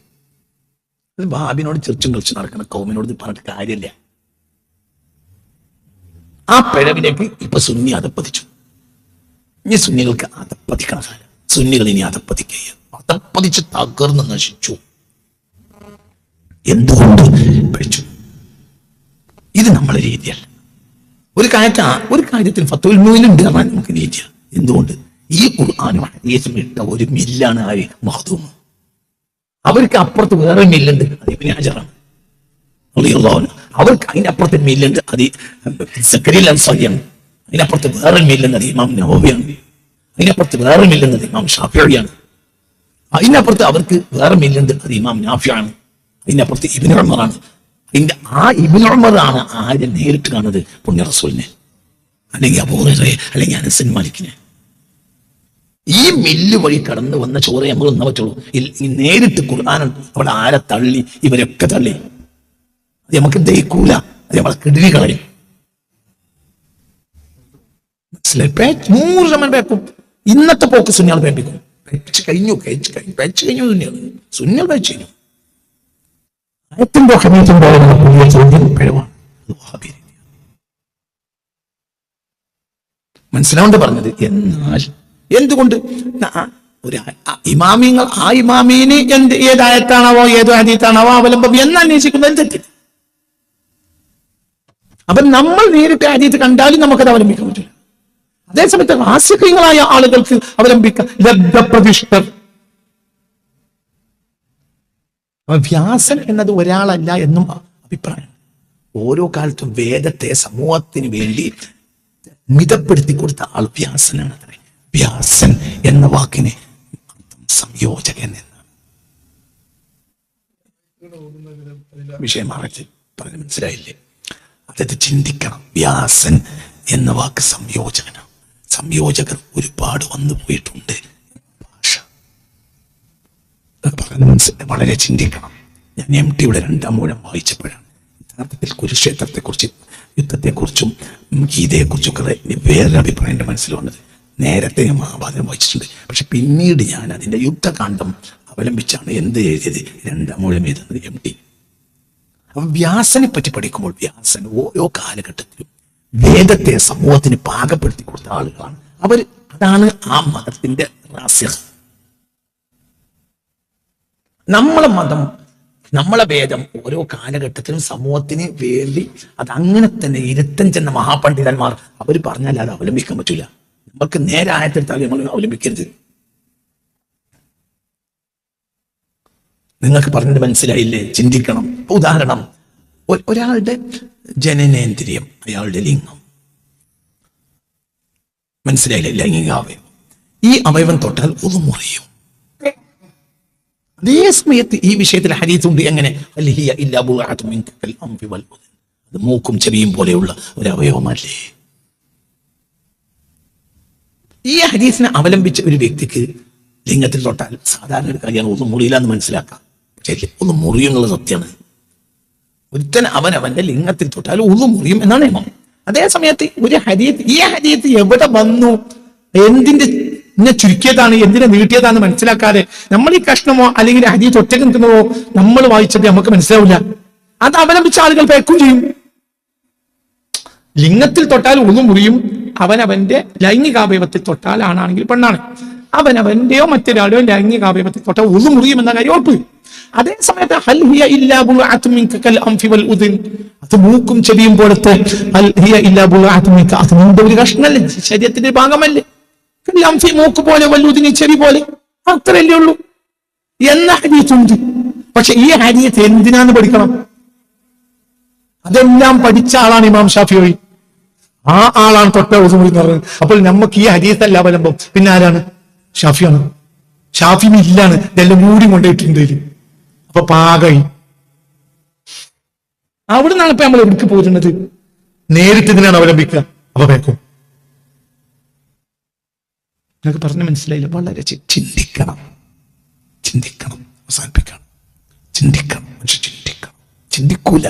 വഹാബിനോട് ചെറിച്ചും കളിച്ച് നടക്കുന്ന കൗമിനോട് ഇത് പറഞ്ഞിട്ട് കാര്യമില്ല. ആ പിഴവിലേക്ക് ഇപ്പൊ സുന്നി അതപ്പതിച്ചു. ഇനി സുന്നികൾക്ക് അതപ്പതിക്കണ കാലം. സുന്നികൾ ഇനി അതപ്പതിക്കുക, അതപ്പതിച്ച് തകർന്ന് നശിച്ചു. എന്തുകൊണ്ട് പഠിച്ചു? ഇത് നമ്മളെ രീതിയല്ല. ഒരു കാര്യത്തിൽ ഫത്വൽ മുഅ്മിനുണ്ട് പറഞ്ഞാൽ നമുക്ക് രീതിയാണ്. എന്തുകൊണ്ട്? ഈ ഖുർആനും ഹദീസും ഇട്ട ഒരു മില്ലാണ് ആര്? മഖ്ദൂം. അവർക്ക് അപ്പുറത്ത് വേറെ മില്ലുണ്ട്, അത് ഇബ്നു ഹജറാണ്. അവർക്ക് അതിനപ്പുറത്തെ മില്ലുണ്ട്, അത് സക്കരിയ അൻസാരിയാണ്. അതിനപ്പുറത്ത് വേറെ മില്ലുണ്ട്, അത് ഇമാം നവവിയാണ്. അതിനപ്പുറത്ത് വേറെ മില്ലുണ്ട്, ഇമാം ഷാഫിഈയാണ്. അതിനപ്പുറത്ത് അവർക്ക് വേറെ മില്ലുണ്ട്, അത് ഇമാം നാഫിയാണ്. അതിനപ്പുറത്ത് ഇബ്നു ഉമറാണ്. ആ ഇബ്നു ഉമറാണ് ആരെ നേരിട്ട് കാണുന്നത്? പുണ്യ റസൂലിനെ, അല്ലെങ്കിൽ അബൂ ഹുറൈറയെ, അല്ലെങ്കിൽ അനസ് ബിൻ മാലിക്കിനെ. ഈ മില്ല് വഴി കടന്നു വന്ന ചോറ് നമ്മൾ ഒന്നാ പറ്റുള്ളൂ. നേരിട്ട് ഖുർആൻ അവിടെ ആരെ തള്ളി? ഇവരൊക്കെ തള്ളി. അത് നമുക്ക് ദഹിക്കൂല, അത് നമ്മളെ കിടലി കളയും. മനസ്സിലായി? 100% പേക്കും. ഇന്നത്തെ പോക്ക് സുന്നികൾ പേപ്പിക്കും. പേച്ചു കഴിഞ്ഞു സുന്നികൾ പേച്ചു കഴിഞ്ഞു. ആയത്തിൻ്റെ ഹദീസിൻ്റെ പുതിയ ചോദ്യം പിഴവാണ്. മനസ്സിലാവേണ്ട പറഞ്ഞത്. എന്നാൽ എന്തുകൊണ്ട് ഒരു ഇമാമിങ്ങൾ ആ ഇമാമീന് ഏതായത്താണാവോ ഏതോ ഹദീത്താണാവോ അവലംബം എന്ന് അന്വേഷിക്കുന്നതിൽ തെറ്റില്ല. അപ്പൊ നമ്മൾ നേരിട്ട് ഹദീത്ത് കണ്ടാലും നമുക്കത് അവലംബിക്കാൻ പറ്റില്ല. അതേസമയത്ത് റാസിഖീങ്ങളായ ആളുകൾക്ക് അവലംബിക്കാം. ലബ്ധപ്രതിഷ്ഠർ വ്യാസൻ എന്നത് ഒരാളല്ല എന്നും അഭിപ്രായം. ഓരോ കാലത്തും വേദത്തെ സമൂഹത്തിന് വേണ്ടി മിതപ്പെടുത്തി കൊടുത്ത ആൾ വ്യാസനാണ്. വ്യാസൻ എന്ന വാക്കിന് സംയോജകൻ എന്നാണ്. വിഷയം മാറി പറഞ്ഞ് മനസ്സിലായില്ലേ? അതായത് ചിന്തിക്കണം. വ്യാസൻ എന്ന വാക്ക് സംയോജകനാണ്. സംയോജകർ ഒരുപാട് വന്നു പോയിട്ടുണ്ട്. ഭാഷ പറഞ്ഞ് മനസ്സിലായി, വളരെ ചിന്തിക്കണം. ഞാൻ MTയുടെ 2-ാം മൂലം വായിച്ചപ്പോഴാണ് യഥാർത്ഥത്തിൽ കുരുക്ഷേത്രത്തെക്കുറിച്ച്, യുദ്ധത്തെക്കുറിച്ചും ഗീതയെക്കുറിച്ചൊക്കെ വേറെ അഭിപ്രായം എൻ്റെ മനസ്സിൽ വന്നത്. നേരത്തെ ഞാൻ മഹാഭാരതം വായിച്ചിട്ടുണ്ട്, പക്ഷെ പിന്നീട് ഞാൻ അതിൻ്റെ യുദ്ധകാന്ഡം അവലംബിച്ചാണ് എന്ത് എഴുതിയത്, 2-ാം മൂലം എഴുതുന്നത് MT. അപ്പൊ വ്യാസനെ പറ്റി പഠിക്കുമ്പോൾ വ്യാസൻ ഓരോ കാലഘട്ടത്തിലും വേദത്തെ സമൂഹത്തിന് പാകപ്പെടുത്തി കൊടുത്ത ആളുകളാണ് അവർ. അതാണ് ആ മതത്തിന്റെ രഹസ്യം. നമ്മളെ മതം, നമ്മളെ വേദം ഓരോ കാലഘട്ടത്തിലും സമൂഹത്തിന് വേണ്ടി അതങ്ങനെ തന്നെ 25 മഹാപണ്ഡിതന്മാർ അവർ പറഞ്ഞാൽ അത് അവലംബിക്കാൻ പറ്റൂല. നമുക്ക് നേരെ ആയത്തെടുത്താൽ നമ്മൾ അവലംബിക്കരുത്. നിങ്ങൾക്ക് പറഞ്ഞത് മനസ്സിലായില്ലേ? ചിന്തിക്കണം. ഉദാഹരണം, ഒരാളുടെ ജനനേന്ദ്രിയം, അയാളുടെ ലിംഗം, മനസ്സിലായില്ലേ? ലൈംഗിക അവയവം. ഈ അവയവം തൊട്ടാൽ ഒന്ന് മുറിയും. അതേ സമയത്ത് ഈ വിഷയത്തിൽ ഹദീസുണ്ട്. എങ്ങനെ? അത് മൂക്കും ചെവിയും പോലെയുള്ള ഒരു അവയവമല്ലേ? ഈ ഹദീസിനെ അവലംബിച്ച ഒരു വ്യക്തിക്ക് ലിംഗത്തിൽ തൊട്ടാൽ സാധാരണ ഒരു കാര്യമാണ് ഒന്നും മുറിയില്ല എന്ന് മനസ്സിലാക്കാം. പക്ഷേ ഒന്ന് മുറിയും എന്നുള്ള സത്യമാണ്. ഒരുത്തൻ അവനവന്റെ ലിംഗത്തിൽ തൊട്ടാൽ ഒന്നും മുറിയും എന്നാണ് നിയമം. അതേ സമയത്ത് ഒരു ഹദീത്ത്, ഈ ഹദീത്ത് എവിടെ വന്നു, എന്തിന്റെ ചുരുക്കിയതാണ്, എന്തിനെ നീട്ടിയതാണെന്ന് മനസ്സിലാക്കാതെ നമ്മൾ ഈ കഷ്ണമോ അല്ലെങ്കിൽ ഹദീത്ത് ഒറ്റക്ക് നിൽക്കുന്നതോ നമ്മൾ വായിച്ചത് നമുക്ക് മനസ്സിലാവില്ല. അത് അവലംബിച്ച ആളുകൾ പേക്കും ചെയ്യും. ലിംഗത്തിൽ തൊട്ടാൽ ഒന്നും മുറിയും, അവനവന്റെ ലൈംഗികാവയവത്തിൽ തൊട്ടാൽ ആണാണെങ്കിൽ പെണ്ണാണ്, അവനവന്റെയോ മറ്റൊരാളുടെയോ ലൈംഗികാവയവത്തിൽ തൊട്ടാൽ ഒന്നും മുറിയും എന്ന കാര്യം ഉറപ്പ്. അതേ സമയത്ത് അത് മൂക്കും ചെവിയും പോലത്തെ ഒരു കഷ്ണല്ലേ, ശരീരത്തിന്റെ ഭാഗമല്ലേ. മൂക്ക് പോലെ വല്ലുദിന് ചെവി പോലെ അത്രയല്ലേ ഉള്ളൂ എന്ന ഹദീസുണ്ട്. പക്ഷെ ഈ ഹദീസ് എന്തിനാന്ന് പഠിക്കണം? അതെല്ലാം പഠിച്ച ആളാണ് ഇമാം ഷാഫിഈ. ആ ആളാണ് തൊട്ട ഉസുമുറി എന്ന് പറയുന്നത്. അപ്പോൾ നമുക്ക് ഈ ഹദീസ് അല്ല അവലംബം, പിന്നെ ആരാണ്? ഷാഫിയാണ്. ഷാഫി ഇല്ലാണ്, ഇതെല്ലാം മൂടി കൊണ്ടിട്ടുണ്ട്. അപ്പൊ പാകായി. അവിടെ നിന്നാണ് ഇപ്പൊ നമ്മൾ എവിടേക്ക് പോരുന്നത്? നേരിട്ട് ഇതിനാണ് അവലംബിക്കുക. അപ്പൊ വേക്കും നിങ്ങൾക്ക് പറഞ്ഞ് മനസ്സിലായില്ല? വളരെ ചിന്തിക്കണം, ചിന്തിക്കണം, അവസാനിപ്പിക്കണം. ചിന്തിക്കണം, മനുഷ്യ ചിന്തിക്കണം. ചിന്തിക്കൂല.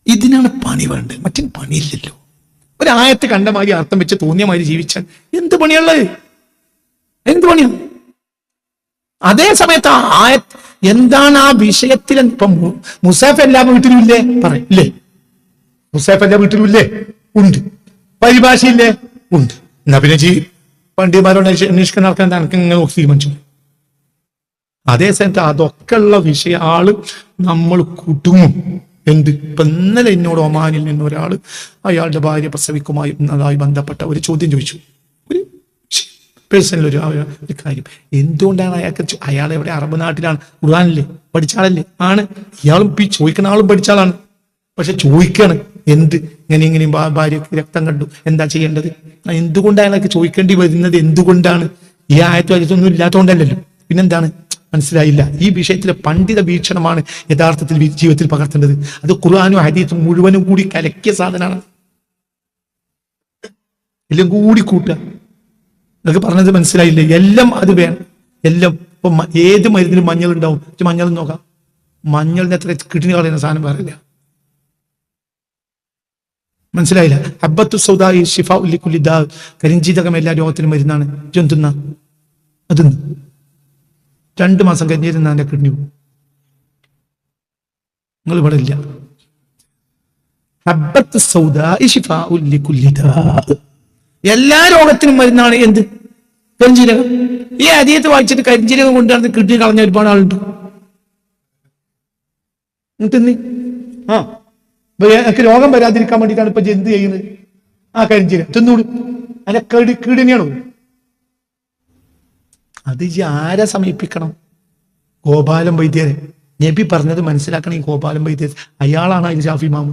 ഇതിനാണ് പണി വേണ്ടത്, മറ്റൊരു പണിയില്ലല്ലോ. ഒരായത്ത് കണ്ട മാതിരി അർത്ഥം വെച്ച് തോന്നിയ മാതിരി ജീവിച്ചാൽ എന്ത് പണിയുള്ളത്? എന്ത് പണിയാണ്? അതേ സമയത്ത് ആ ആയത്ത് എന്താണ്, ആ വിഷയത്തിൽ ഇപ്പം മുസാഫ് എല്ലാ വീട്ടിലും ഇല്ലേ? പറയില്ലേ? മുസാഫ് എല്ലാ വീട്ടിലും ഇല്ലേ? ഉണ്ട്. പരിഭാഷയില്ലേ? ഉണ്ട്. എന്നാ പിന്നെ പണ്ഡിതന്മാരോട് അന്വേഷിക്കാൻ നടക്കാൻ എനിക്ക് ഇങ്ങനെ തീരുമാനിച്ചു. അതേ സമയത്ത് അതൊക്കെ ഉള്ള വിഷയ ആള് നമ്മൾ കുടുങ്ങും. എന്ത്? ഇപ്പൊ ഇന്നലെ എന്നോട് ഒമാനിൽ നിന്ന് ഒരാള് അയാളുടെ ഭാര്യ പ്രസവിക്കുമായി ബന്ധപ്പെട്ട ഒരു ചോദ്യം ചോദിച്ചു. ഒരു പേഴ്സണൽ ഒരു കാര്യം. എന്തുകൊണ്ടാണ് അയാൾ എവിടെ? അറബ് നാട്ടിലാണ്, ഖുർആനില്ലേ പഠിച്ച ആളല്ലേ? ആണ്. ഇയാളും ചോദിക്കുന്ന ആളും പഠിച്ച ആളാണ്. പക്ഷെ ചോദിക്കാണ് എന്ത്, ഇങ്ങനെയും ഭാര്യക്ക് രക്തം കണ്ടു, എന്താ ചെയ്യേണ്ടത്? എന്തുകൊണ്ടാണ് അയാൾക്ക് ചോദിക്കേണ്ടി വരുന്നത്? എന്തുകൊണ്ടാണ്? ഈ ആയത്തൊന്നും ഇല്ലാത്തതുകൊണ്ടല്ലല്ലോ. പിന്നെന്താണ്? മനസ്സിലായില്ല. ഈ വിഷയത്തിലെ പണ്ഡിത വീക്ഷണമാണ് യഥാർത്ഥത്തിൽ ജീവിതത്തിൽ പകർത്തേണ്ടത്. അത് ഖുർആനും ഹദീസും മുഴുവനും കൂടി കലക്കിയ സാധനമാണ്. എല്ലാം കൂടി കൂട്ടുക. നിങ്ങൾക്ക് പറഞ്ഞത് മനസ്സിലായില്ലേ? എല്ലാം അത് വേണം. എല്ലാം ഇപ്പൊ ഏത് മരുന്നിലും മഞ്ഞൾ ഉണ്ടാവും. മഞ്ഞൾ നോക്കാം, മഞ്ഞളിന് എത്ര കിഡ്നി കളയുന്ന സാധനം പറയില്ല. മനസ്സിലായില്ല? ഹബ്ബത്തു സൗദാഇ ശിഫാഉ ലികുല്ലി ദാ, കരിഞ്ചീരകം എല്ലാ രോഗത്തിനും മരുന്നാണ്. ജന്തുന്ന അതൊന്ന് 2 മാസം കഴിഞ്ഞിരുന്ന എന്റെ കിഡ്നി പോകും. നിങ്ങൾ ഇവിടെ ഇല്ല. ഹബ്ബത്തു സൗദാഇ ശിഫാഉ ലികുല്ലി ദാ, എല്ലാ രോഗത്തിനും മരുന്നാണ്. എന്ത്? കരിഞ്ചീരകം. ഈ ഹദീസ് വായിച്ചിട്ട് കരിഞ്ചീരകം കൊണ്ടുവന്ന് കിഡ്നി കളഞ്ഞ ഒരുപാട് ആളുണ്ട്. എനിക്ക് രോഗം വരാതിരിക്കാൻ വേണ്ടിയിട്ടാണ് ഇപ്പൊ എന്ത് ചെയ്യുന്നത്? ആ കരിഞ്ചീരകം തിന്നൂട്. അതിന്റെ കീടിനെയാണോ? അത് ആരെ സമീപിക്കണം? ഗോപാലൻ വൈദ്യരെ നബി പറഞ്ഞത് മനസ്സിലാക്കണം. ഈ ഗോപാലൻ വൈദ്യർ അയാളാണ് അതിൽ ഷാഫി ഇമാം.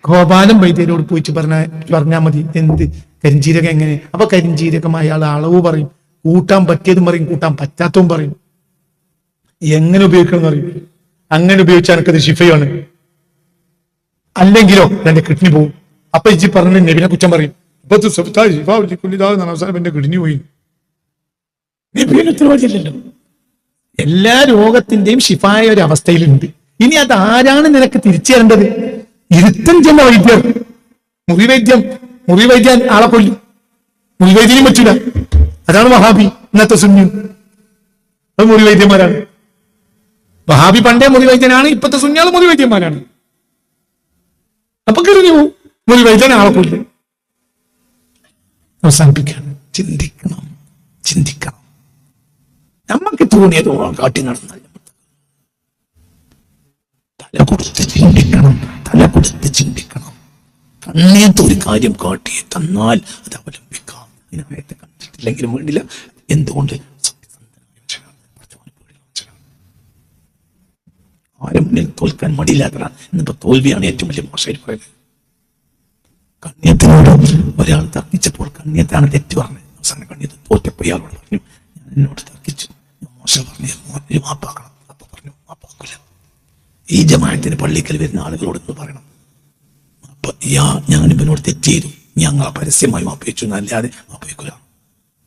ഗോപാലൻ വൈദ്യരോട് പോയിട്ട് പറഞ്ഞാൽ മതി എന്ത് കരിഞ്ചീരകം എങ്ങനെ. അപ്പൊ കരിഞ്ചീരകം അയാൾ അളവ് പറയും, കൂട്ടാൻ പറ്റിയതും പറയും, കൂട്ടാൻ പറ്റാത്തതും പറയും, എങ്ങനെ ഉപയോഗിക്കണം എന്ന് പറയും. അങ്ങനെ ഉപയോഗിച്ചാൽ എനിക്കത് ഷിഫയാണ്. അല്ലെങ്കിലോ എന്റെ കിഡ്നി പോകും. അപ്പൊ ഇജി പറഞ്ഞ നബിനെ കുറ്റം പറയും. എന്റെ കിഡ്നി പോയി. നബിയുടെ ഉത്തരവാദിയല്ലല്ലോ. എല്ലാ രോഗത്തിന്റെയും ഷിഫായ ഒരു അവസ്ഥയിലുണ്ട്. ഇനി അത് ആരാണ് നിനക്ക് തിരിച്ചു തരേണ്ടത്? ഇരുത്തം ചെന്ന വൈദ്യർ. മുറിവൈദ്യൻ ആളെ കൊല്ലും. മുറിവൈദ്യനും പറ്റൂല. അതാണ് വഹാബി. ഇന്നത്തെ സുന്നി അത് മുറിവൈദ്യന്മാരാണ്. വഹാബി പണ്ടേ മുറിവൈദ്യനാണ്, ഇപ്പത്തെ സുന്നിയാൾ മുറിവൈദ്യന്മാരാണ്. അപ്പൊ കിഴിഞ്ഞു പോവും. മുറിവൈദ്യൻ ആളെ കൊല്ലും. അവസാനിപ്പിക്കണം. ചിന്തിക്കണം. നമുക്ക് തോന്നിയതോ കാട്ടി നടന്നാൽ തല കൊടുത്ത് ചിന്തിക്കണം. കണ്ണേത്ത് ഒരു കാര്യം കാട്ടി തന്നാൽ അത് അവലംബിക്കാം. ഇതിനകത്തെ കണ്ടിട്ടില്ലെങ്കിലും വേണ്ടില്ല. എന്തുകൊണ്ട്? ആരും മുന്നിൽ തോൽക്കാൻ മടിയില്ലാത്തതാണ്. ഇന്നിപ്പോ തോൽവിയാണ് ഏറ്റവും വലിയ മോശം പറയുന്നത്. കണ്ണിയത്തിനോട് ഒരാൾ തർക്കിച്ചപ്പോൾ കണ്ണിയത്താണ് തെറ്റ് പറഞ്ഞത്. അവസാനം കണ്ണിയത്ത് തോറ്റപ്പോ ഇയാളോട് പറഞ്ഞു, ഞാൻ എന്നോട് തർക്കിച്ചു, മോശം പറഞ്ഞു, മാപ്പാക്കണം. അപ്പൊ പറഞ്ഞു മാപ്പാക്കില്ല. ഈ ജമാഅത്തിന് പള്ളിക്കൽ വരുന്ന ആളുകളോട് പറയണം, അപ്പൊ ഞാനിവനോട് തെറ്റ് ചെയ്തു, ഞങ്ങൾ പരസ്യമായി മാപ്പ് വെച്ചു, അല്ലാതെ മാപ്പ് വെക്കൂല.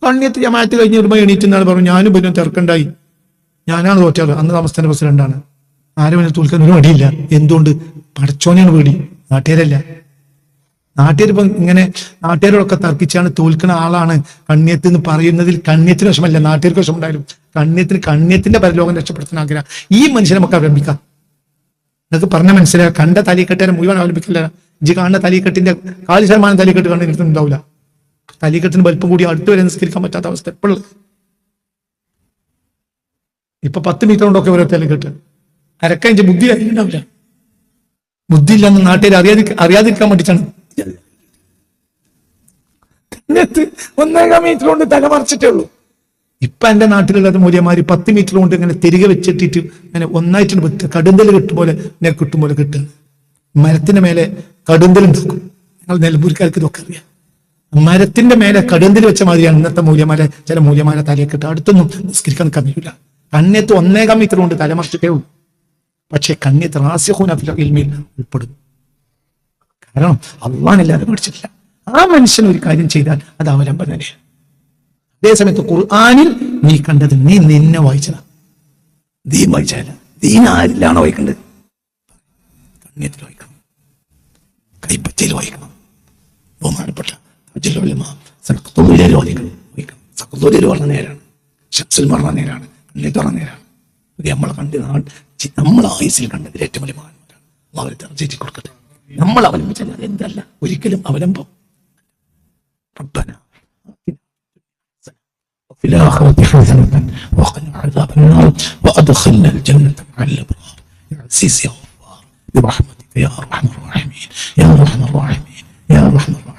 കണ്ണിയത്ത് ജമാഅത്ത് കഴിഞ്ഞ് വരുമ്പോൾ എണീറ്റുന്ന ആൾ പറഞ്ഞു, ഞാനും പിന്നെ തിരക്കുണ്ടായി, ഞാനാണ് തോറ്റാറ്. അന്ന് സംസ്ഥാന പ്രസിഡന്റാണ്. ആരും എന്നെ തോൽക്കാൻ ഒരു മടിയില്ല. എന്തുകൊണ്ട്? പടച്ചോനെയാണ് പേടി, നാട്ടുകാരല്ല. നാട്ടുകാരിപ്പം ഇങ്ങനെ നാട്ടുകാരോടൊക്കെ തർക്കിച്ചാണ് തോൽക്കുന്ന ആളാണ് കണ്ണിയത്ത് എന്ന് പറയുന്നതിൽ കണ്ണിയത്തിന് വിഷമല്ല, നാട്ടുകാർക്ക് വിഷമം ഉണ്ടായാലും കണ്ണിയത്തിന്റെ പരലോകം രക്ഷപ്പെടുത്തുന്ന ആഗ്രഹം ഈ മനുഷ്യനെ നമുക്ക് അവലംബിക്കാം. നിങ്ങൾക്ക് പറഞ്ഞ മനസ്സിലായ കണ്ട തലീക്കെട്ടിനെ മുഴുവൻ അവലംബിക്കില്ല. ഇജ് കാണുന്ന തലീക്കെട്ടിന്റെ 40% തലീക്കെട്ട് കണ്ണിരുത്തുന്നുണ്ടാവില്ല. തലീക്കെട്ടിന് വലിപ്പം കൂടി അടുത്ത് വരെ നിസ്കരിക്കാൻ പറ്റാത്ത അവസ്ഥ എപ്പോഴും. ഇപ്പൊ 10 മീറ്റർ കൊണ്ടൊക്കെ ഓരോ തലീക്കെട്ട് അരക്കഞ്ച് ബുദ്ധി ഉണ്ടാവില്ല. ബുദ്ധി ഇല്ലെന്ന് നാട്ടുകാർ അറിയാതിരിക്കാൻ വേണ്ടിയിട്ടാണ്. 1.5 മീറ്റർ കൊണ്ട് തല മറിച്ചിട്ടേ ഉള്ളൂ. ഇപ്പൊ എന്റെ നാട്ടിലുള്ളത് മൂല്യമാര് 10 മീറ്റർ കൊണ്ട് ഇങ്ങനെ തിരികെ വെച്ചിട്ടിട്ട് ഇങ്ങനെ ഒന്നായിട്ട് വെക്കുക. കടുന്തൽ കിട്ടുപോലെ കിട്ടുക. മരത്തിന്റെ മേലെ കടുന്തൽ ഉണ്ടാക്കും. ഞങ്ങൾ നെൽപൂരിക്കാർക്ക് ഇതൊക്കെ അറിയാം. മരത്തിന്റെ മേലെ കടുന്തൽ വെച്ച മാതിരിയാണ് ഇന്നത്തെ മൂല്യമാരെ. ചില മൂല്യമാരെ തലയൊക്കെ അടുത്തൊന്നും നിസ്കരിക്കാൻ കഴിയില്ല. കണ്ണിയത്ത് 1.5 മീറ്റർ കൊണ്ട് തലമറിച്ചിട്ടേ ഉള്ളൂ. പക്ഷെ കണ്ണിയത്ത് റാസിഖൂന ഫിൽ ഇൽമിൽ ഉൾപ്പെടുന്നു. കാരണം അള്ളാഹ്നല്ലാതെ പഠിച്ചിട്ടില്ല. ആ മനുഷ്യൻ ഒരു കാര്യം ചെയ്താൽ അത് അവലംബം തന്നെയാണ്. അതേസമയത്ത് ഖുർആനിൽ നീ കണ്ടത് നീ നിന്നെ വായിച്ചതാ. ദീൻ വായിച്ചാല ദീൻ ആരിലാണോ വായിക്കേണ്ടത്? കണ്ണിയത്തിൽ വായിക്കണം, കൈപ്പറ്റയിൽ വായിക്കണം. ബഹുമാനപ്പെട്ട പറഞ്ഞ നേരാണ്, ഷംസുൽ പറഞ്ഞ നേരാണ്, കണ്ണിയത്ത് പറഞ്ഞ നേരാണ്. നമ്മളെ കണ്ട് നമ്മളെ ആയുസിൽ കണ്ടതിൽ ഏറ്റവും വലിയ മഹാന്മാരാണ്. അവരെ തെരഞ്ഞെടുത്തി കൊടുക്കട്ടെ. നമ്മൾ അവലംബിച്ചാൽ എന്തല്ല ഒരിക്കലും അവലംബം. ربنا وفي الآخرة حسنة وقنا عذاب النار وأدخلنا الجنة مع الأبرار يا عزيز يا غفار برحمتك يا أرحم الراحمين يا أرحم الراحمين يا أرحم